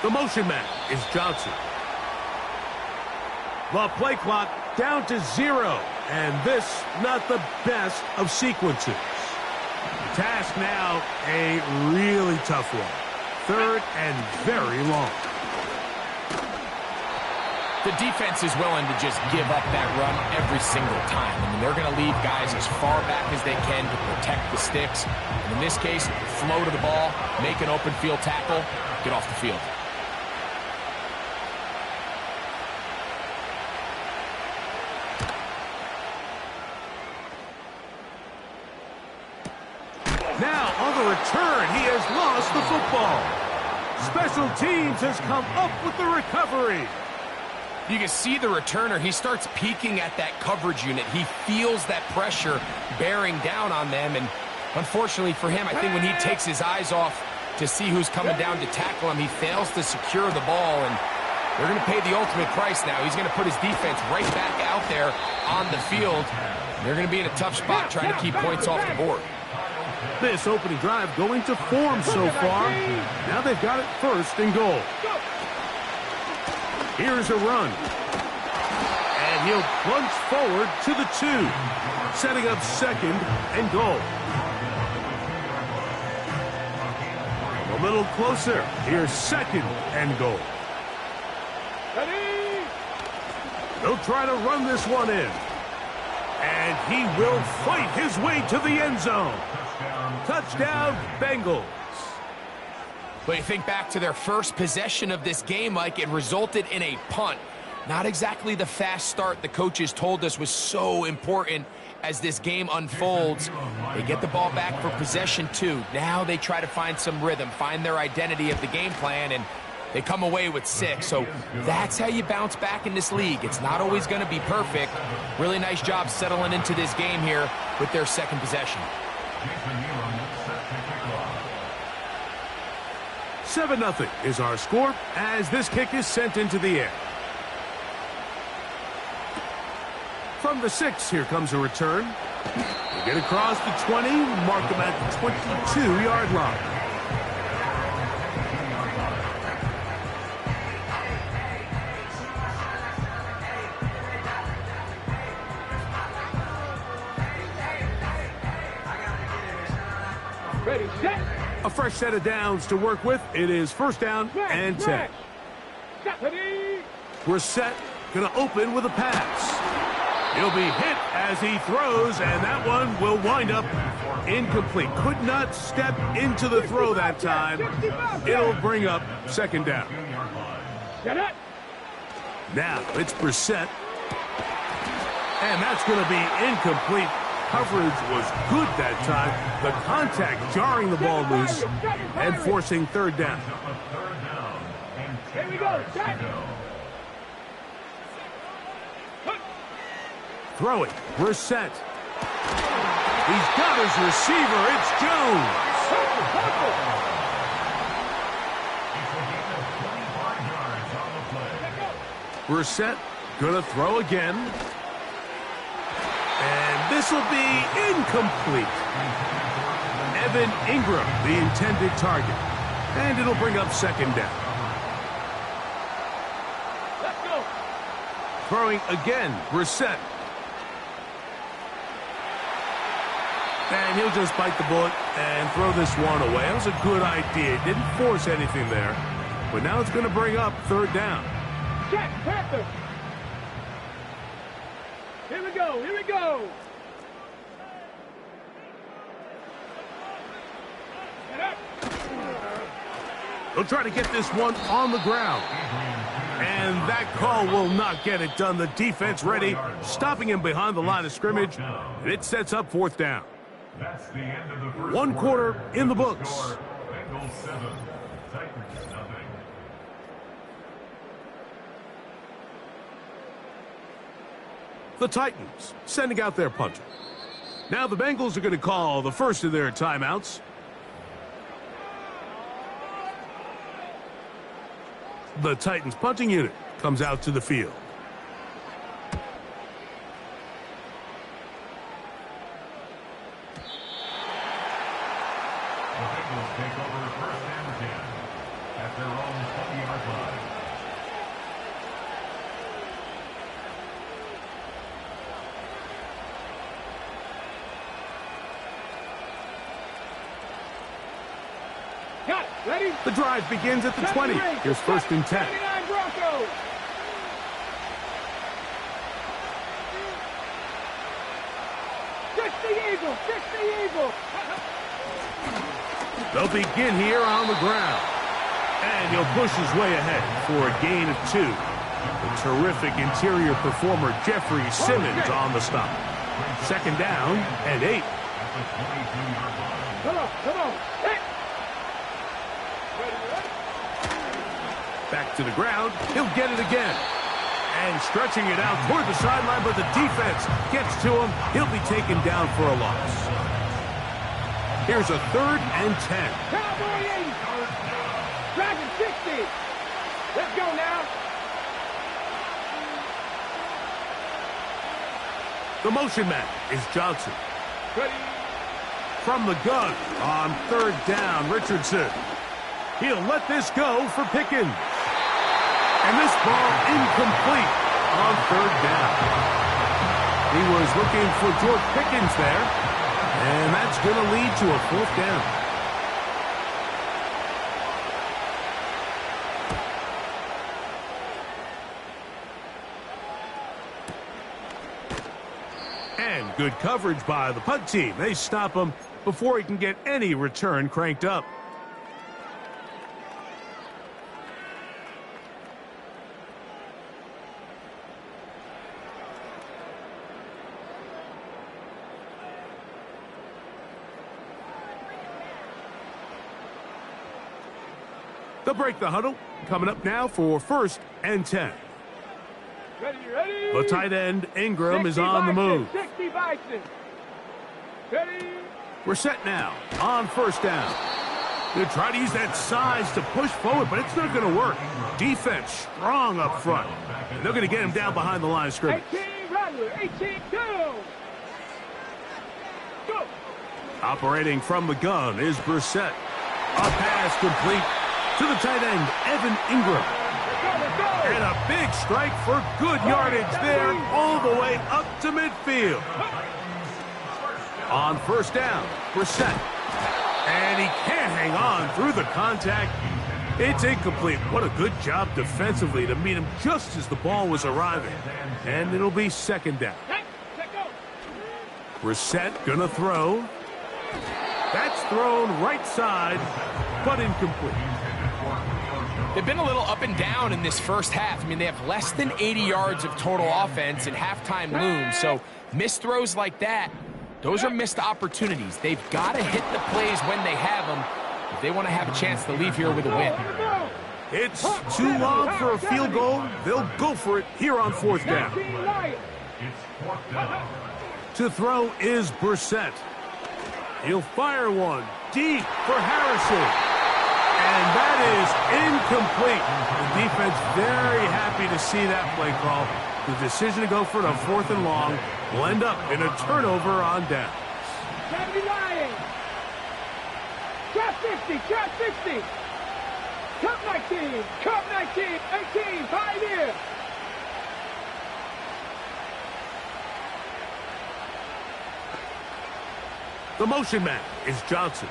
The motion man is Johnson. The play clock down to 0, and this not the best of sequences. Task now a really tough one. 3rd and very long. The defense is willing to just give up that run every single time. I mean, they're going to leave guys as far back as they can to protect the sticks. And in this case, flow to the ball, make an open field tackle, get off the field. Now, on the return, he has lost the football. Special teams has come up with the recovery. You can see the returner. He starts peeking at that coverage unit. He feels that pressure bearing down on them. And unfortunately for him, I think when he takes his eyes off to see who's coming down to tackle him, he fails to secure the ball. And they're going to pay the ultimate price now. He's going to put his defense right back out there on the field. They're going to be in a tough spot trying to keep points off the board. This opening drive going to form so far. Now they've got it 1st and goal. Here's a run. And he'll plunge forward to the 2, setting up 2nd and goal. A little closer. Here's 2nd and goal. Ready. They'll try to run this one in. And he will fight his way to the end zone. Touchdown, Bengals. But you think back to their first possession of this game, Mike, it resulted in a punt. Not exactly the fast start the coaches told us was so important as this game unfolds. They get the ball back for possession 2. Now they try to find some rhythm, find their identity of the game plan, and they come away with 6. So that's how you bounce back in this league. It's not always going to be perfect. Really nice job settling into this game here with their 2nd possession. 7-0 is our score as this kick is sent into the air. From the 6, here comes a return. They get across the 20, mark them at the 22-yard line. Ready, set. A fresh set of downs to work with. It is 1st down and 10. Ready. We're set. Going to open with a pass. He'll be hit as he throws, and that one will wind up incomplete. Could not step into the throw that time. It'll bring up 2nd down. Now it's Brissett. And that's going to be incomplete. Coverage was good that time. The contact jarring the ball loose and forcing 3rd down. Here we go. Throwing, Brissett. He's got his receiver. It's Jones. Brissett gonna throw again. And this will be incomplete. Evan Ingram, the intended target. And it'll bring up 2nd down. Let's go. Throwing again, Brissett. And he'll just bite the bullet and throw this one away. That was a good idea. Didn't force anything there. But now it's going to bring up 3rd down. Check, Panther. Here we go. Here we go. Get up. They'll try to get this one on the ground. And that call will not get it done. The defense ready, stopping him behind the line of scrimmage. And it sets up 4th down. That's the end of the first 1 quarter in the books. Bengals 7, Titans nothing. The Titans sending out their punter. Now the Bengals are going to call the first of their timeouts. The Titans punting unit comes out to the field. The Bengals take over the first and 10 at their own 20-yard line. Got it. Ready? The drive begins at the 20. Here's first and 10. 79 Broncos. Fix the Eagle. Fix the Eagle. They'll begin here on the ground. And he'll push his way ahead for a gain of 2. The terrific interior performer Jeffrey Simmons on the stop. Second down and 8. Come on. Come on. Hit. Back to the ground. He'll get it again. And stretching it out toward the sideline, but the defense gets to him. He'll be taken down for a loss. Here's a third and 10. Cowboy 80. Dragon 60. Let's go now. The motion man is Johnson. Ready. From the gun on third down, Richardson. He'll let this go for Pickens. And this ball incomplete on third down. He was looking for George Pickens there. And that's going to lead to a fourth down. And good coverage by the punt team. They stop him before he can get any return cranked up. They'll break the huddle. Coming up now for first and 10. Ready, ready. The tight end, Ingram, is on the move. 60 Bison. Ready. We're set now on first down. They try to use that size to push forward, but it's not going to work. Defense strong up front. And they're going to get him down behind the line of scrimmage. 18 Rattler. 18 go. Go. Operating from the gun is Brissett. A pass complete to the tight end, Evan Ingram. And a big strike for good yardage there all the way up to midfield. On first down, Brissett. And he can't hang on through the contact. It's incomplete. What a good job defensively to meet him just as the ball was arriving. And it'll be second down. Brissett gonna throw. That's thrown right side, but incomplete. They've been a little up and down in this first half. I mean, they have less than 80 yards of total offense and halftime looms. So missed throws like that, those are missed opportunities. They've got to hit the plays when they have them if they want to have a chance to leave here with a win. It's too long for a field goal. They'll go for it here on fourth down. To throw is Brissett. He'll fire one deep for Harrison. And that is incomplete. The defense very happy to see that play call. The decision to go for it on fourth and long will end up in a turnover on down. 79. Trap 50. Trap 60. Cup 19. Cup 19. 18. Pioneer. The motion man is Johnson.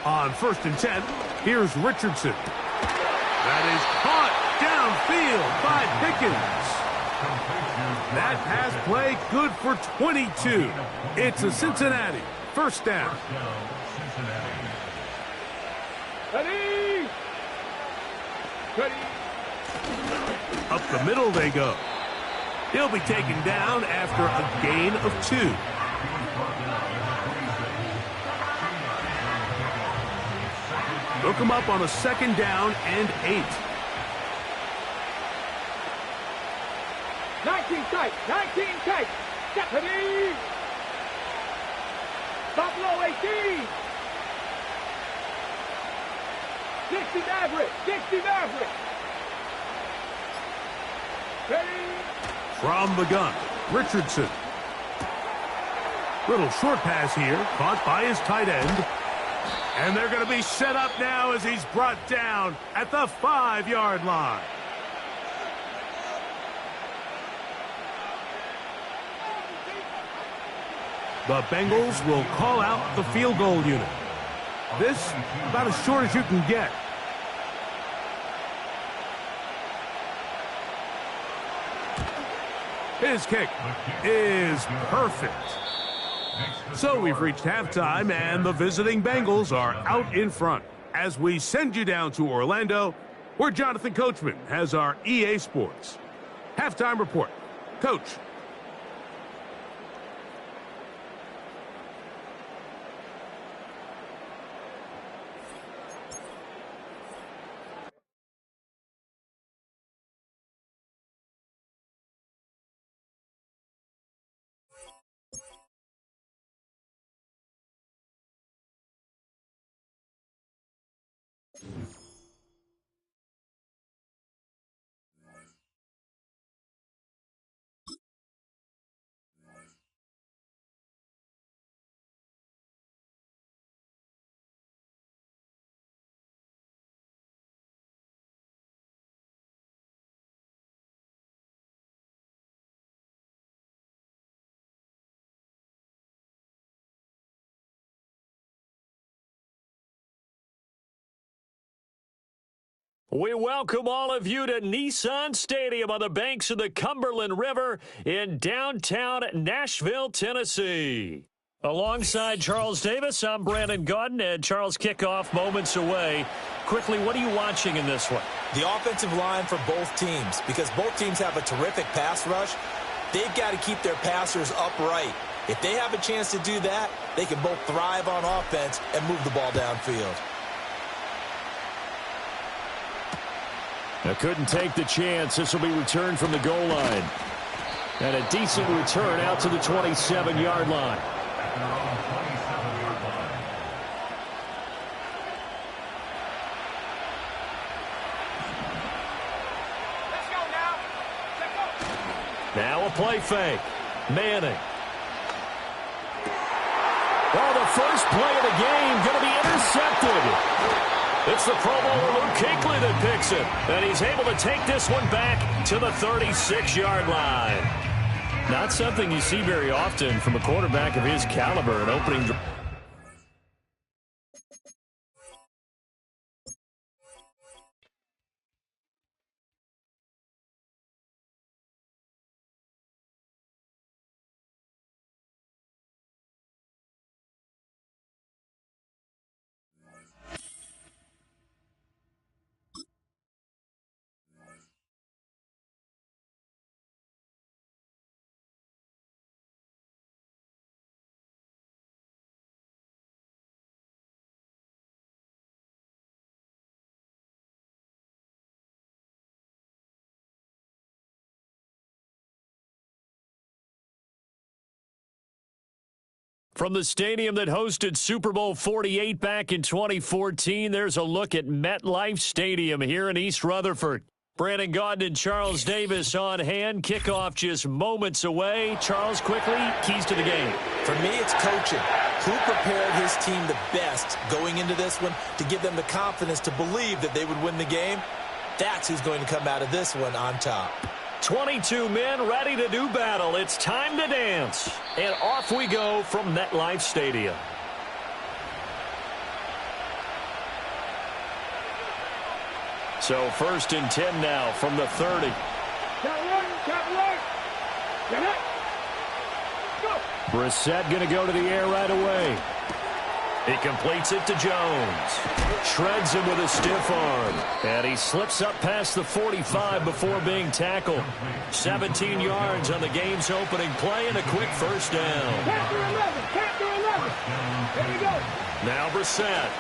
On first and 10, here's Richardson. That is caught downfield by Pickens. That pass play good for 22. It's a Cincinnati first down. Ready. Ready. Up the middle they go. He'll be taken down after a gain of 2. Hook him up on a 2nd down and 8. 19 tight, 19 tight. Stephanie. Buffalo 18. 60 Maverick, 60 Maverick. Ready. From the gun, Richardson. Little short pass here, caught by his tight end. And they're going to be set up now as he's brought down at the 5-yard line. The Bengals will call out the field goal unit. This about as short as you can get. His kick is perfect. So we've reached halftime, and the visiting Bengals are out in front. As we send you down to Orlando, where Jonathan Coachman has our EA Sports halftime report. Coach. We welcome all of you to Nissan Stadium on the banks of the Cumberland River in downtown Nashville, Tennessee. Alongside Charles Davis, I'm Brandon Gaudin, and Charles, kickoff moments away. Quickly, what are you watching in this one? The offensive line for both teams, because both teams have a terrific pass rush. They've got to keep their passers upright. If they have a chance to do that, they can both thrive on offense and move the ball downfield. Now couldn't take the chance. This will be returned from the goal line. And a decent return out to the 27-yard line. Let's go now. Let's go. Now a play fake. Manning. Oh, the first play of the game going to be intercepted. It's the Pro Bowler Luke Kuechly that picks it. And he's able to take this one back to the 36-yard line. Not something you see very often from a quarterback of his caliber in opening drive. From the stadium that hosted Super Bowl 48 back in 2014, there's a look at MetLife Stadium here in East Rutherford. Brandon Gaudin and Charles Davis on hand. Kickoff just moments away. Charles, quickly, keys to the game. For me, it's coaching. Who prepared his team the best going into this one to give them the confidence to believe that they would win the game? That's who's going to come out of this one on top. 22 men ready to do battle. It's time to dance. And off we go from MetLife Stadium. So 1st and 10 now from the 30. Brissett going to go to the air right away. He completes it to Jones. Shreds him with a stiff arm. And he slips up past the 45 before being tackled. 17 yards on the game's opening play and a quick first down. Capture 11. Capture 11. There we go. Now Brissett.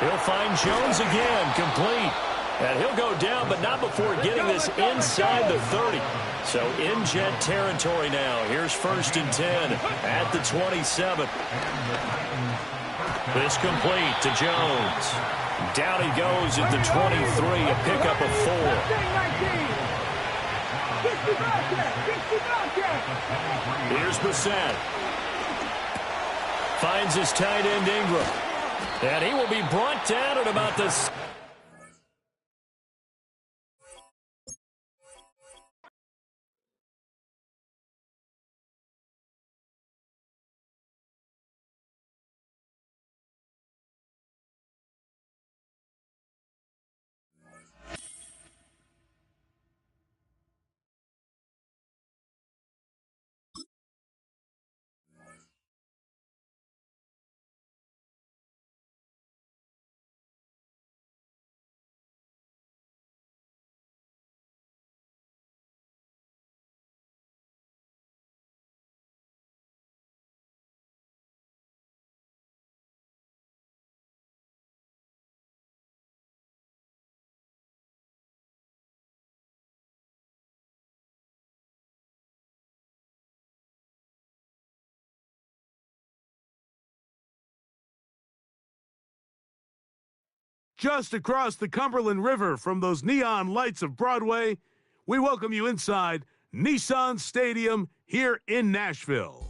He'll find Jones again, complete. And he'll go down, but not before getting this inside the 30. So in Jet territory now. Here's 1st and 10 at the 27. This complete to Jones. Down he goes at the 23, a pickup of 4. Here's Brissett. Finds his tight end Ingram. And he will be brought down at about the... Just across the Cumberland River from those neon lights of Broadway, we welcome you inside Nissan Stadium here in Nashville.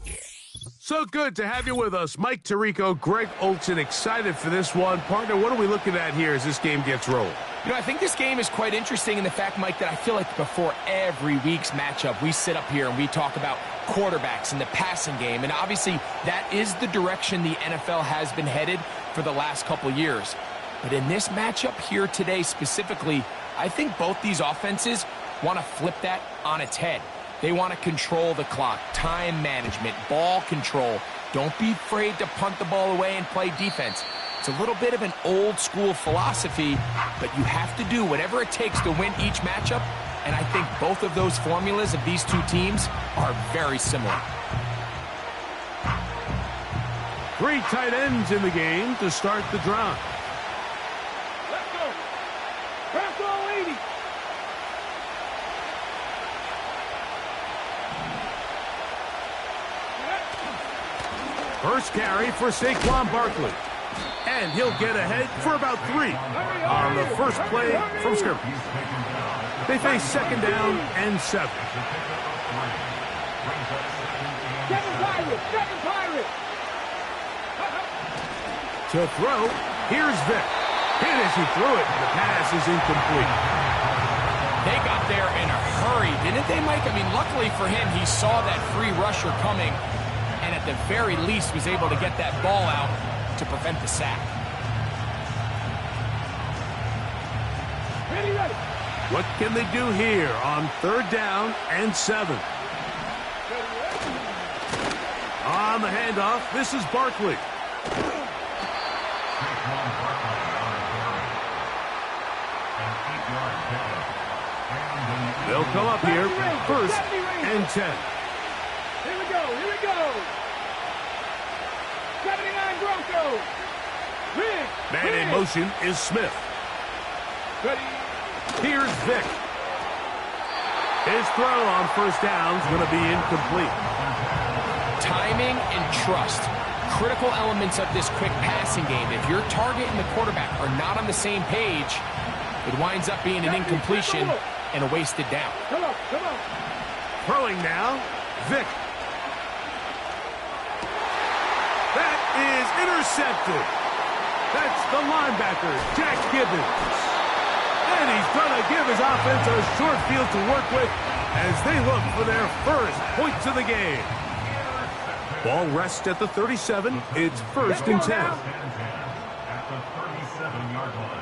So good to have you with us. Mike Tirico, Greg Olson, excited for this one. Partner, what are we looking at here as this game gets rolled? You know, I think this game is quite interesting in the fact, Mike, that I feel like before every week's matchup, we sit up here and we talk about quarterbacks and the passing game. And obviously, that is the direction the NFL has been headed for the last couple years. But in this matchup here today specifically, I think both these offenses want to flip that on its head. They want to control the clock, time management, ball control. Don't be afraid to punt the ball away and play defense. It's a little bit of an old school philosophy, but you have to do whatever it takes to win each matchup. And I think both of those formulas of these two teams are very similar. 3 tight ends in the game to start the drive. Let's go. Press all 80. First carry for Saquon Barkley. And he'll get ahead for about 3 on the first play from scrimmage. They face 2nd down and 7. Second pirate. To throw, here's Vic. Hit as he threw it. The pass is incomplete. They got there in a hurry, didn't they, Mike? I mean, luckily for him, he saw that free rusher coming and at the very least was able to get that ball out to prevent the sack. Ready. What can they do here on 3rd down and 7? On the handoff, this is Barkley. They'll come up here, 1st and 10. Here we go. 79 Broncos. Man in motion is Smith. Ready. Here's Vic. His throw on 1st down is going to be incomplete. Timing and trust, critical elements of this quick passing game. If your target and the quarterback are not on the same page, it winds up being an incompletion and a wasted down. Come on. Throwing now, Vic. That is intercepted. That's the linebacker, Jack Gibbons. And he's going to give his offense a short field to work with as they look for their first points of the game. Ball rests at the 37. It's 1st and 10. At the 37-yard line.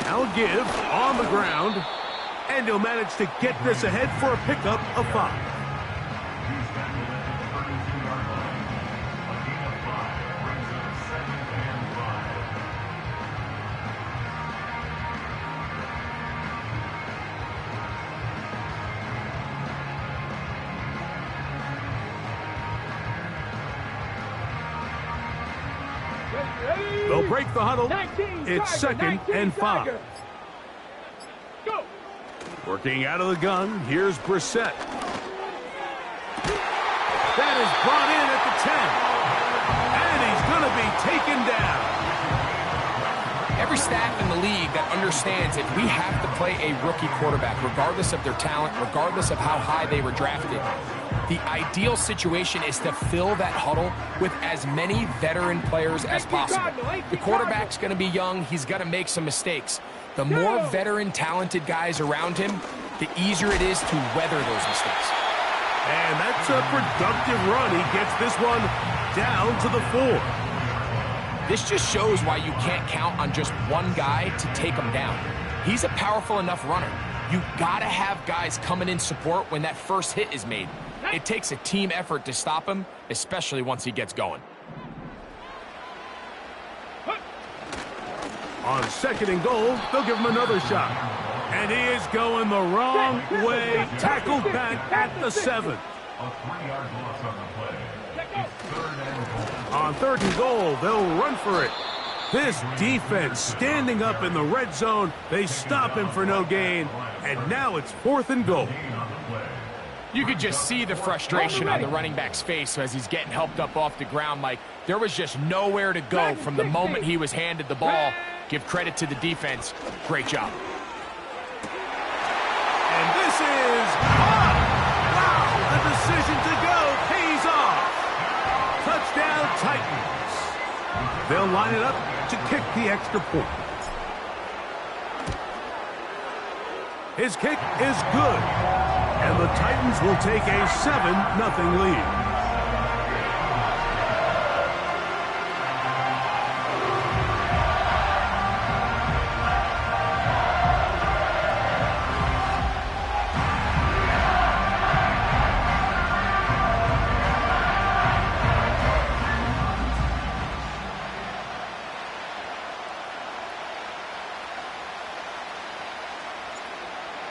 Now give on the ground. And he'll manage to get this ahead for a pickup of 5. They'll break the huddle. 19, It's Tiger, 2nd 19, and 5. Tiger. Go. Working out of the gun, here's Brissett. That is brought in at the 10. And he's going to be taken down. Every staff in the league that understands if we have to play a rookie quarterback, regardless of their talent, regardless of how high they were drafted, the ideal situation is to fill that huddle with as many veteran players as possible. The quarterback's going to be young. He's going to make some mistakes. The more veteran, talented guys around him, the easier it is to weather those mistakes. And that's a productive run. He gets this one down to the 4. This just shows why you can't count on just one guy to take him down. He's a powerful enough runner. You gotta have guys coming in support when that first hit is made. It takes a team effort to stop him, especially once he gets going. On 2nd and goal, they'll give him another shot. And he is going the wrong way. Tackled back at the 7. A 3-yard loss on the play. It's 3rd and goal. On 3rd and goal, they'll run for it. This defense standing up in the red zone. They stop him for no gain. And now it's 4th and goal. You could just see the frustration on the running back's face as he's getting helped up off the ground. Like there was just nowhere to go from the moment he was handed the ball. Give credit to the defense. Great job. And this is off. Wow, the decision to go pays off. Touchdown Titans. They'll line it up to kick the extra point. His kick is good. And the Titans will take a 7-0 lead.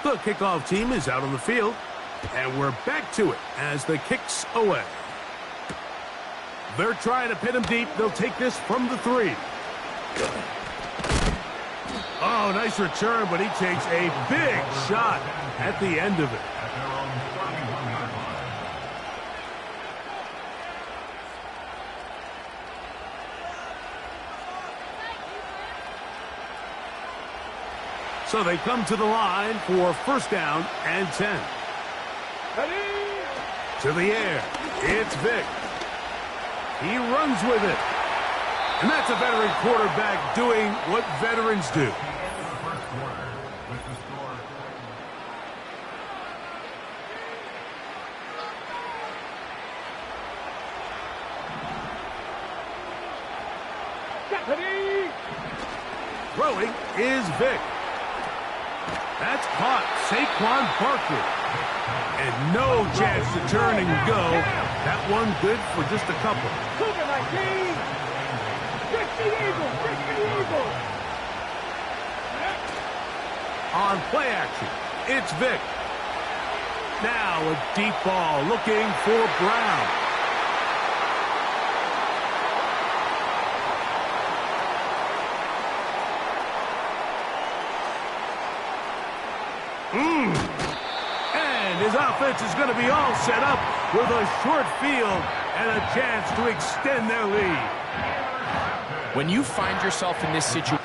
The kickoff team is out on the field, and we're back to it as the kick's away. They're trying to pin him deep. They'll take this from the 3. Oh, nice return, but he takes a big shot at the end of it. So they come to the line for 1st down and 10. To the air, it's Vic. He runs with it. And that's a veteran quarterback doing what veterans do. Throwing is Vic. That's caught. Saquon Barkley. And no chance to turn and go. That one good for just a couple. Cougar 19. 60 Eagles. 60 Eagles. On play action, it's Vic. Now a deep ball looking for Brown. And his offense is going to be all set up with a short field and a chance to extend their lead. When you find yourself in this situation,